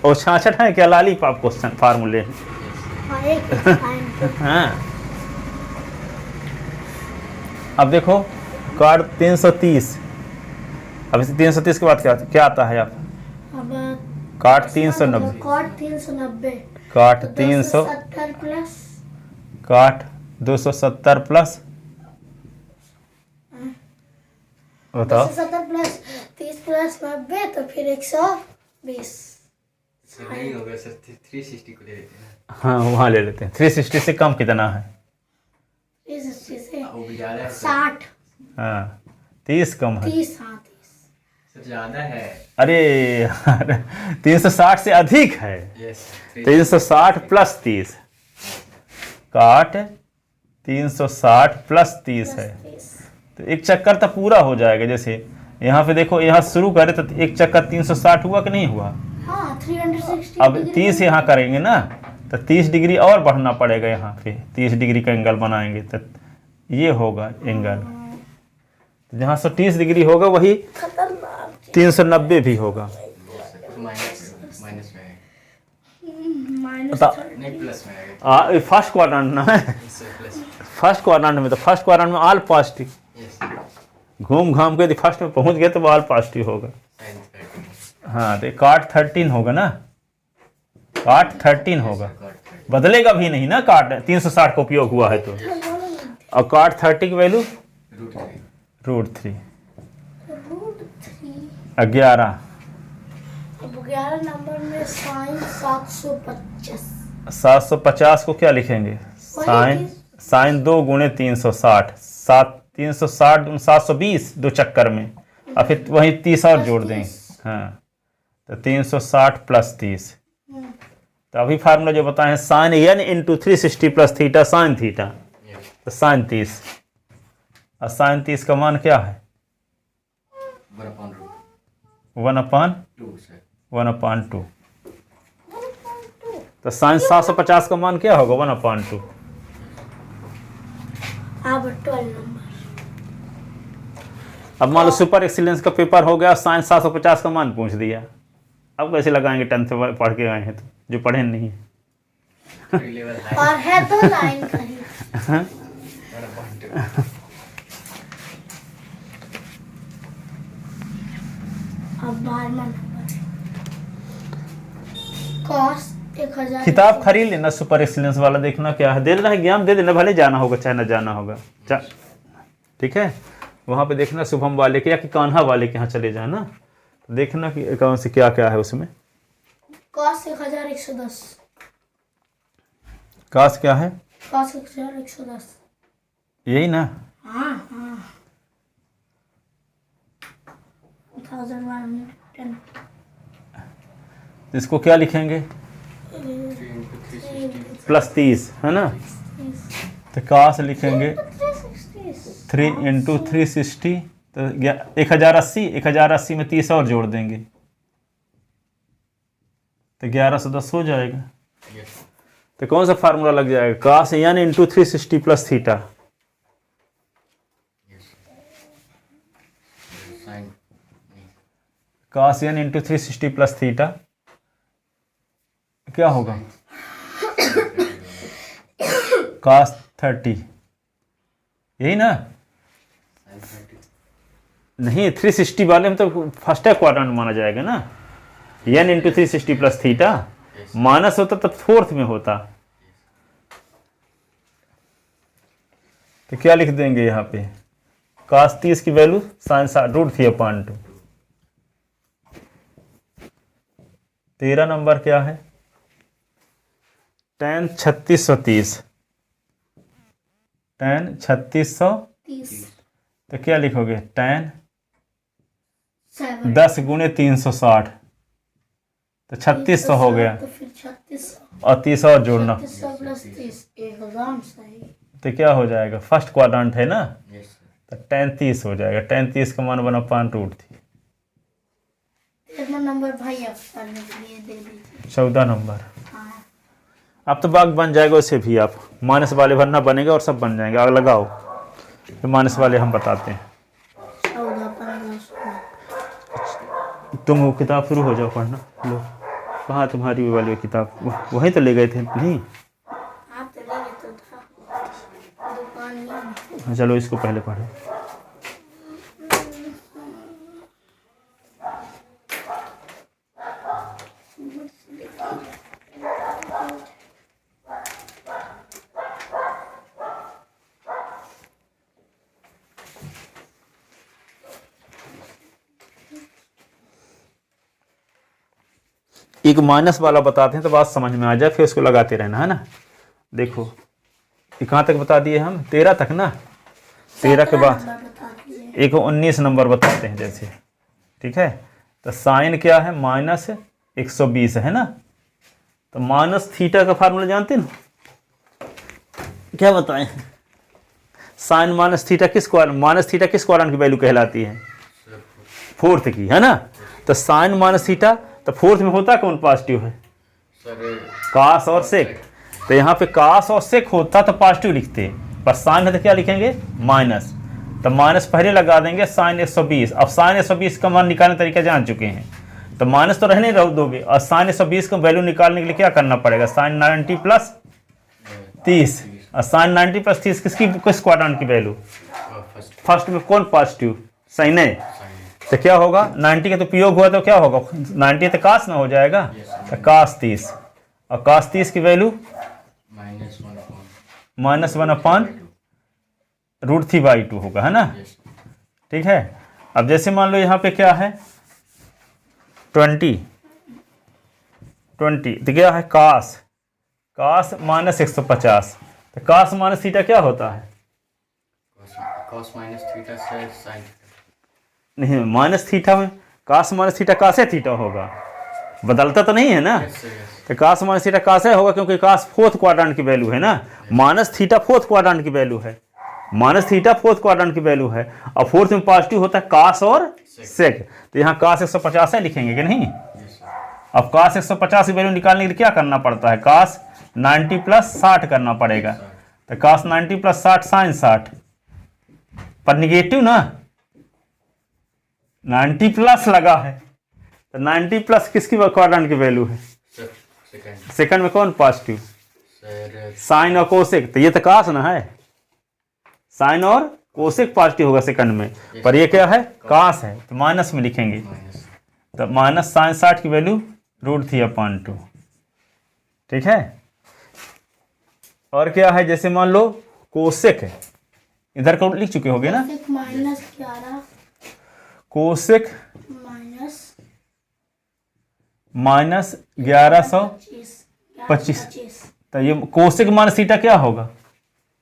Speaker 1: और 66 है क्या लाली पाप क्वेश्चन फार्मूले?
Speaker 2: हाँ, एक साइन।
Speaker 1: हाँ, अब देखो कार्ड 330। अब इस 330 के बाद क्या क्या आता है? आप
Speaker 2: अब
Speaker 1: काट 390,
Speaker 2: काट 390,
Speaker 1: काट
Speaker 2: तो
Speaker 1: 300,
Speaker 2: 270 प्लस
Speaker 1: काट 270 प्लस, बताओ
Speaker 2: 270 प्लस 30 प्लस 90, तो फिर 120।
Speaker 3: सर नहीं होगा सर, 360 को ले लेते हैं।
Speaker 1: हाँ, वहाँ ले लेते हैं। 360 से कम कितना है?
Speaker 2: 360 से
Speaker 3: वो भी ज़्यादा है सर।
Speaker 2: 60,
Speaker 1: हाँ, 30 कम है।
Speaker 2: 30, हाँ 30।
Speaker 3: सर ज़्यादा है।
Speaker 1: अरे यार 360 से अधिक है।
Speaker 3: यस
Speaker 1: 360 प्लस 30, काट 360 प्लस 30 है,
Speaker 2: 30।
Speaker 1: तो एक चक्कर तो पूरा हो जाएगा। जैसे यहाँ पे देखो, यहाँ शुरू करें तो एक चक्कर 360 हुआ कि नहीं हुआ?
Speaker 2: हाँ, 360
Speaker 1: अब
Speaker 2: डिग्री
Speaker 1: 30 यहाँ करेंगे ना, तो 30 डिग्री और बढ़ना पड़ेगा। यहाँ पे 30 डिग्री का एंगल बनाएंगे तो ये होगा एंगल। जहाँ से 30 डिग्री होगा वही
Speaker 2: खतरनाक।
Speaker 1: 390 भी होगा।
Speaker 3: माइनस में है।
Speaker 2: माइनस
Speaker 1: बता-
Speaker 3: नहीं प्लस में है
Speaker 1: फर्स्ट क्वाड्रेंट ना है,
Speaker 3: सर, प्लस।
Speaker 1: फर्स्ट क्वाड्रेंट में, तो फर्स्ट क्वाड्रेंट में ऑल पॉजिटिव।
Speaker 3: यस
Speaker 1: घूम घाम के यदि फर्स्ट में पहुंच गए तो वो ऑल पॉजिटिव होगा।
Speaker 3: साइन 13।
Speaker 1: हाँ, तो काट 13 होगा ना, काट 13 होगा, बदलेगा भी नहीं ना। काट 360 का उपयोग हुआ है तो, और काट 30 की वैल्यू
Speaker 3: √3।
Speaker 1: √3,
Speaker 2: √3।
Speaker 1: 11।
Speaker 2: अब 11 नंबर में साइन 750।
Speaker 1: 750 को क्या लिखेंगे? साइन 2 गुणे 360, 360 720 दो चक्कर में, और फिर वही 30 और जोड़ देंगे। हाँ, तो 360 प्लस 30। तो अभी फार्मूला जो बताए हैं, sine n into 360 plus theta sine theta, तो साइन 30। और साइन 30 का मान क्या है?
Speaker 3: 1/√2 सर।
Speaker 1: 1/2। तो साइन 750 का मान क्या होगा? 1/2।
Speaker 2: अब 12 नंबर।
Speaker 1: अब मान लो सुपर एक्सीलेंस का पेपर हो गया, साइन 750 का मान पूछ दिया, अब कैसे लगाएंगे? 10th में पढ़ के आए हैं तो, जो पढ़े नहीं है।
Speaker 3: लेवल लाइन
Speaker 2: और है तो लाइन का ही।
Speaker 3: 1/2।
Speaker 2: अब 12वां नंबर कॉस 1000।
Speaker 1: किताब खरीद लेना सुपर एक्सीलेंस वाला, देखना क्या है, दे देना है ज्ञान, दे देना, भले जाना होगा चाहे ना जाना होगा। ठीक है, वहाँ पे देखना शुभम वाले के या कि कान्हा वाले के यहाँ चले जाना, तो देखना कि कौन से क्या क्या है उसमें।
Speaker 2: कॉस 1110।
Speaker 1: काश क्या है?
Speaker 2: कॉस 1110।
Speaker 1: यही ना?
Speaker 2: हाँ हाँ। 1110।
Speaker 1: तो इसको क्या लिखेंगे?
Speaker 3: 3 into 360।
Speaker 1: प्लस 30 है ना, तो काश लिखेंगे 3 इंटू 360, तो 1080, 1080 में 30 और जोड़ देंगे तो 1110 हो जाएगा।
Speaker 3: यस
Speaker 1: तो कौन सा फार्मूला लग जाएगा? Cos n into 360 plus theta,
Speaker 3: sine
Speaker 1: cos n into 360 plus theta क्या होगा? काश 30, यही ना?
Speaker 3: साइन 30।
Speaker 1: नहीं, 360 वाले में तो फर्स्ट क्वाड्रेंट माना जाएगा ना, n into 360 plus theta, minus होता तब फोर्थ में होता। तो क्या लिख देंगे यहाँ पे, cos 30 की वैल्यू sin 60 √3/2। 13 नंबर क्या है, tan 3630। tan 3630
Speaker 2: 30
Speaker 1: तो क्या लिखोगे, tan
Speaker 2: 7
Speaker 1: 10 गुणे 360 तो 3600 हो गया,
Speaker 2: तो फिर 3600
Speaker 1: और 30 और जोड़ना
Speaker 2: 3600 प्लस 30 एकदम सही।
Speaker 1: तो क्या हो जाएगा, फर्स्ट क्वाड्रेंट है ना,
Speaker 3: यस सर।
Speaker 1: तो tan 30 हो जाएगा। tan 30 का मान 1/√3।
Speaker 2: 13 नंबर भाई आप करने के लिए दे दीजिए।
Speaker 1: 14 नंबर,
Speaker 2: हाँ
Speaker 1: अब तो बाग बन जाएगा उसे भी, आप माइनस वाले भरना बनेगा और सब बन जाएंगे। आग लगाओ, फिर माइनस वाले हम बताते हैं।
Speaker 2: 14 15 16
Speaker 1: तुम वो किताब शुरू हो जाओ पढ़ना। लो, कहाँ तुम्हारी वो वाली किताब, वहीं तो ले गए थे नहीं?
Speaker 2: आप तो ले गए तो था दुकान में।
Speaker 1: हाँ, चलो इसको पहले पढ़ो। एक माइनस वाला बताते हैं तो बात समझ में आ जाए, फिर उसको लगाते रहना, है ना। देखो ये कहाँ तक बता दिए हम, 13 तक ना। 13 के बाद
Speaker 2: नंबर बता दीजिए।
Speaker 1: एक 19 नंबर बताते हैं जैसे, ठीक है। तो साइन क्या है, -120 है ना। तो माइनस थीटा का फार्मूला जानते हैं ना, क्या बताएं, साइन माइनस थीटा किस क्वाड्रेंट की वैल्यू कहलाती है, फोर्थ की, है ना। तो साइन माइनस थीटा, तो फोर्थ में होता कौन पॉजिटिव है,
Speaker 3: सर
Speaker 1: कास और सेक। तो यहाँ पे कास और सेक होता तो पॉजिटिव लिखते, पर साइन है तो क्या लिखेंगे, माइनस। तो माइनस पहले लगा देंगे साइन 120। अब साइन 120 का मान निकालने तरीका जान चुके हैं, तो माइनस तो रहने दोगे, और साइन 120 का वैल्यू निकालने के लिए क्या करना पड़ेगा, साइन 90 प्लस 30। और साइन 90 प्लस 30 किस क्वाड्रेंट की वैल्यू,
Speaker 3: फर्स्ट
Speaker 1: फर्स्ट में कौन पॉजिटिव, साइन है।
Speaker 3: साइन
Speaker 1: तो क्या होगा, 90 का तो उपयोग हुआ तो क्या होगा, 90 तो कास ना हो जाएगा, तो कास 30। और कास 30 की वैल्यू -1/√3/2 होगा, है ना।
Speaker 3: यस
Speaker 1: ठीक है। अब जैसे मान लो यहाँ पे क्या है 20 तो क्या है, कास -150। तो कास माइनस थीटा क्या होता है,
Speaker 3: cos माइनस थीटा से साइन
Speaker 1: नहीं माइनस थीटा में, कास माइनस थीटा कासे थीटा होगा, बदलता तो नहीं है ना।
Speaker 3: यस यस
Speaker 1: तो कास माइनस थीटा कासे होगा, क्योंकि कास फोर्थ क्वाड्रेंट की वैल्यू है ना, माइनस थीटा फोर्थ क्वाड्रेंट की वैल्यू है, माइनस थीटा फोर्थ क्वाड्रेंट की वैल्यू है, और फोर्थ में पॉजिटिव होता है कास और सेक। तो यहाँ कास 150 है लिखेंगे कि नहीं।
Speaker 3: Yes sir.
Speaker 1: अब कास 150 की वैल्यू निकालने के लिए क्या करना पड़ता है, कास 90 प्लस 60 करना पड़ेगा। तो कास 90 प्लस 60 साइन 60, पर निगेटिव ना, 90 प्लस लगा है, तो 90 प्लस किसकी क्वाड्रेंट की वैल्यू है,
Speaker 3: सर सेकंड
Speaker 1: सेकंड में कौन पॉजिटिव,
Speaker 3: सर
Speaker 1: साइन और कोसेक। तो ये तो कास ना है, साइन और कोसेक पॉजिटिव होगा सेकंड में, पर ये क्या है, कास है, तो माइनस में लिखेंगे।
Speaker 3: माइनस
Speaker 1: तो माइनस साइन 60 की वैल्यू √3/2, ठीक है। और क्या है, जैसे मान लो कोसेक है, इधर को लिख चुके होगे ना,
Speaker 2: -11
Speaker 1: कोसेक
Speaker 2: माइनस
Speaker 1: -1125। तो ये कोसेक माइनस थीटा क्या होगा,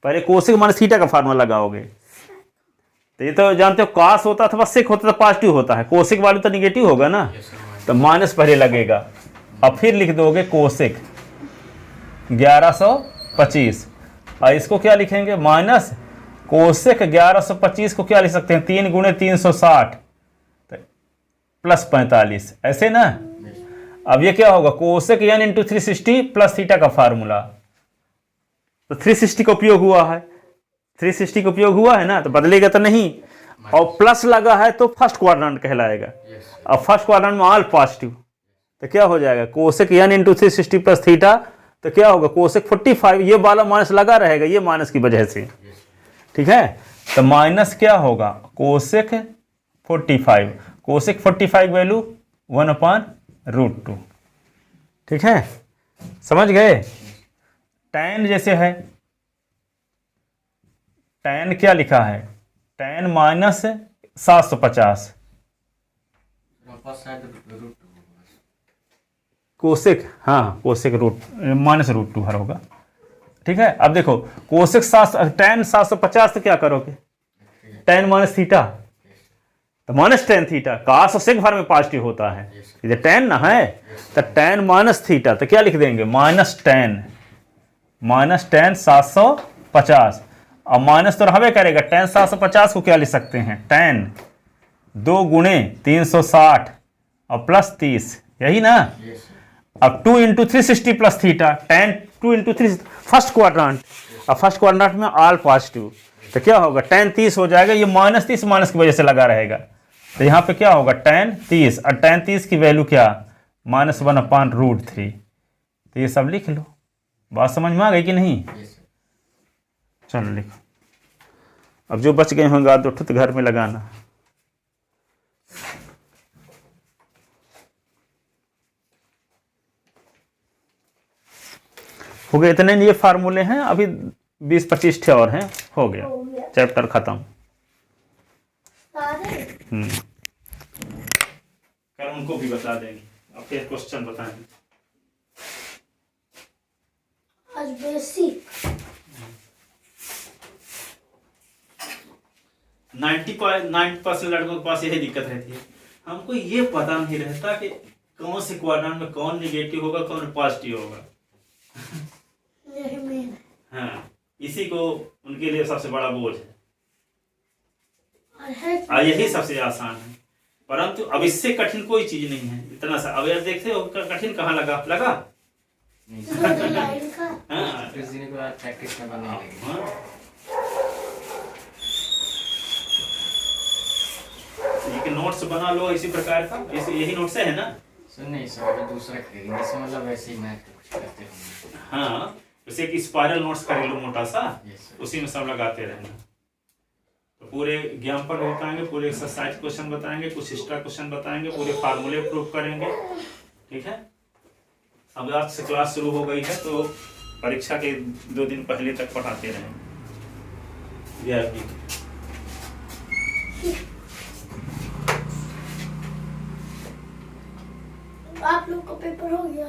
Speaker 1: पहले कोसेक माइनस थीटा का फार्मूला लगाओगे। तो ये तो जानते हो, कास होता अथवा सेक होता तो पॉजिटिव होता है, कोसेक वाले तो निगेटिव होगा ना,
Speaker 3: यस सर माइनस
Speaker 1: तो माइनस पहले लगेगा, और फिर लिख दोगे कोसेक 1125। और इसको क्या लिखेंगे, माइनस कोसेक 1125 को क्या लिख सकते हैं, 3 गुणे 360 प्लस 45, ऐसे ना। अब ये क्या होगा, cosec n into 360 plus theta का फार्मूला। तो 360 का उपयोग हुआ है, 360 का उपयोग हुआ है ना, तो बदलेगा तो नहीं, और प्लस लगा है तो फर्स्ट क्वाड्रेंट कहलाएगा।
Speaker 3: यस
Speaker 1: अब फर्स्ट क्वाड्रेंट में ऑल पॉजिटिव, तो क्या हो जाएगा, cosec n into 360 plus theta, तो क्या होगा, कोसेक 45, ये वाला माइनस लगा रहेगा, ये माइनस की वजह से,
Speaker 3: यस
Speaker 1: ठीक है। तो माइनस क्या होगा, कोसेक 45, कोसेक 45 वैल्यू 1/√2, ठीक है। समझ गए। tan जैसे है, tan क्या लिखा है, tan माइनस 750,
Speaker 3: वापस शायद रूट
Speaker 1: कोसेक, हाँ कोसेक रूट माइनस रूट 2 हर होगा। ठीक है, अब देखो कोसेक tan 750 तो क्या करोगे, tan माइनस थीटा, तो माइनस tan थीटा, काश और सेक भर में पॉजिटिव होता है, ये tan ना है, तो tan माइनस थीटा, तो क्या लिख देंगे माइनस tan 750, और माइनस तो रहबे करेगा, tan 750 को क्या लिख सकते हैं, tan 2 गुणे 360 और प्लस 30, यही ना। अब 2 into 360 plus theta, tan 2 into 3 first quadrant, और फर्स्ट क्वाड्रेंट में ऑल पॉजिटिव, तो क्या होगा tan 30 हो जाएगा, ये माइनस 30 माइनस की वजह से लगा रहेगा, तो यहाँ पे क्या होगा tan 30, और tan 30 की वैल्यू क्या, -1/√3, तो ये सब लिख लो। बात समझ में आ गई कि नहीं, चलो लिखो। अब जो बच गए होंगे आध तो घर में लगाना। हो गए इतने, ये फार्मूले हैं, अभी 20-25 थे और हैं, हो गया
Speaker 2: हो गया
Speaker 1: चैप्टर खत्म।
Speaker 2: सारे।
Speaker 1: कल उनको भी बता देंगे, अब फिर क्वेश्चन बताएंगे।
Speaker 2: आज बेसिक
Speaker 1: 90% लड़कों के पास यही दिक्कत रहती है, हमको ये पता नहीं रहता कि कौन से क्वाड्रेंट में कौन निगेटिव होगा कौन पॉजिटिव होगा।
Speaker 2: यही मेन है।
Speaker 1: हाँ, इसी को उनके लिए सबसे बड़ा बोझ है,
Speaker 2: और है
Speaker 1: और यही सबसे आसान है, परंतु अब इससे कठिन कोई चीज नहीं है इतना सा। अब यार देखते हो कठिन कहाँ लगा
Speaker 2: लाइन का।
Speaker 1: हाँ,
Speaker 3: कुछ दिन के बाद प्रैक्टिस में बनने लगेगी।
Speaker 1: हाँ। ये नोट्स बना लो इसी प्रकार का, यही नोट्स है ना।
Speaker 3: सर नहीं सर, अभी दूसरा खरीदेंगे सर, मतलब वैसे ही मैथ कुछ करते होंगे।
Speaker 1: हाँ, जैसे एक स्पाइरल नोट्स कर लो मोटा सा,
Speaker 3: Yes, sir.
Speaker 1: उसी में सब लगाते रहना। तो पूरे ज्ञान पर बताएंगे, पूरे एक्सरसाइज क्वेश्चन बताएंगे, कुछ एक्स्ट्रा क्वेश्चन बताएंगे, पूरे फार्मूले प्रूव करेंगे। ठीक है, अब आज से क्लास शुरू हो गई है, तो परीक्षा के 2 दिन पहले तक पढ़ाते रहेंगे। ये आपकी
Speaker 2: आप लोग का पेपर हो गया।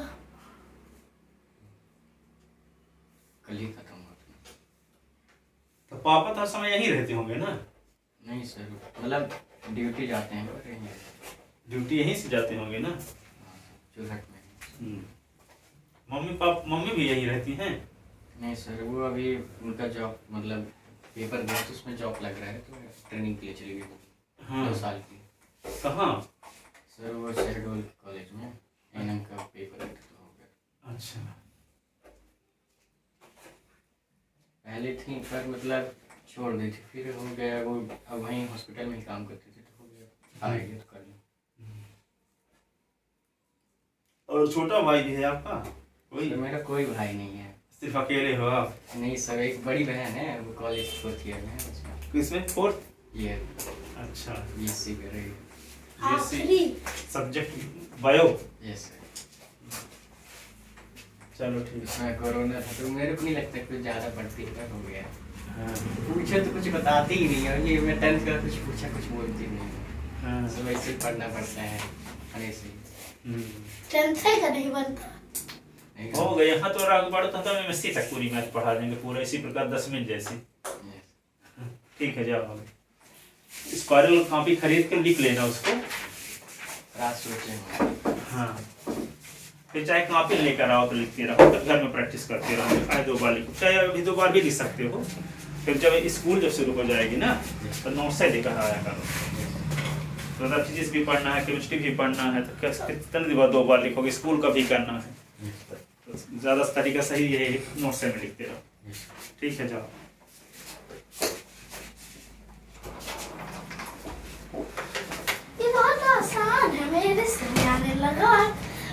Speaker 3: कल ही खत्म होता।
Speaker 1: तो पापा तो हर समय यहीं रहते होंगे ना,
Speaker 3: नहीं सर, मतलब ड्यूटी जाते हैं और यहीं
Speaker 1: ड्यूटी यहीं से जाते होंगे ना।
Speaker 3: चौराट में।
Speaker 1: मम्मी भी यहीं रहती हैं।
Speaker 3: नहीं सर, वो अभी उनका जॉब मतलब पेपर दिया तो उसमें जॉब लग रहा है, तो ट्रेनिंग के लिए चली गई वो।
Speaker 1: हाँ।
Speaker 3: 2 साल की।
Speaker 1: कहाँ?
Speaker 3: सर वो शहडोल कॉलेज में एनएम का पेपर है तो हो गया।
Speaker 1: अच्छा,
Speaker 3: पहले थी पर मतलब छोड़ दी थी, फिर हो गया वो, अब वहीं हॉस्पिटल में ही काम करती थी तो हो गया, आएगी तो कर ली।
Speaker 1: और छोटा भाई भी है आपका कोई?
Speaker 3: सर मेरा कोई भाई नहीं है।
Speaker 1: सिर्फ अकेले हो आप?
Speaker 3: नहीं सर, एक बड़ी बहन है, वो कॉलेज 4th ईयर में है उसमें।
Speaker 1: किसमें? 4th?
Speaker 3: ईयर
Speaker 1: अच्छा,
Speaker 3: बीएससी कर रही है।
Speaker 2: आखिरी
Speaker 1: सब्जेक्ट बायो।
Speaker 3: Yes sir.
Speaker 1: चलो ठीक है।
Speaker 3: उसमें कोरोना था तो मेरे को नहीं लगता कुछ ज़्यादा पढ़ती है, हो गया।
Speaker 1: हाँ,
Speaker 3: पूछे तो कुछ बताती ही नहीं है, और ये मैं 10th का कुछ पूछा कुछ बोलती नहीं है।
Speaker 1: हाँ।
Speaker 3: सब ऐसे ही पढ़ना पड़ता है, ऐसे ही।
Speaker 2: 10th का नहीं बनता।
Speaker 3: नहीं
Speaker 1: हो गया। यहाँ तो आगे बढ़ो तो हमें MSc तक पूरी मैथ पढ़ा देंगे, पूरा इसी प्रकार 10 मिनट जैसी।
Speaker 3: Yes.
Speaker 1: ठीक है, जाओ आगे। स्क्वायरल कॉपी खरीद के लिख लेना उसको।
Speaker 3: रात सोचे हैं।
Speaker 1: हाँ, फिर चाहे कॉपी लेकर आओ तो लिखते रहो, तो घर में प्रैक्टिस करते रहो, चाहे 2 बार लिखो, चाहे अभी 2 बार भी लिख सकते हो। फिर जब स्कूल जब शुरू हो जाएगी ना, तो नोट्स से लेकर आया करो। तो फिजिक्स भी पढ़ना है, केमिस्ट्री भी पढ़ना है, तो कितने दिन बाद 2 बार लिखोगे, स्कूल का भी करना है, तो ज़्यादा तरीका सही है नोट्स से में लिखते रहो। ठीक है, जाओ।
Speaker 2: ये बहुत आसान है, मेरे से आने लगा।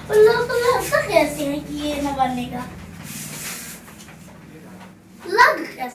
Speaker 2: उन लोगों को लगता कैसे है कि ये न बनेगा।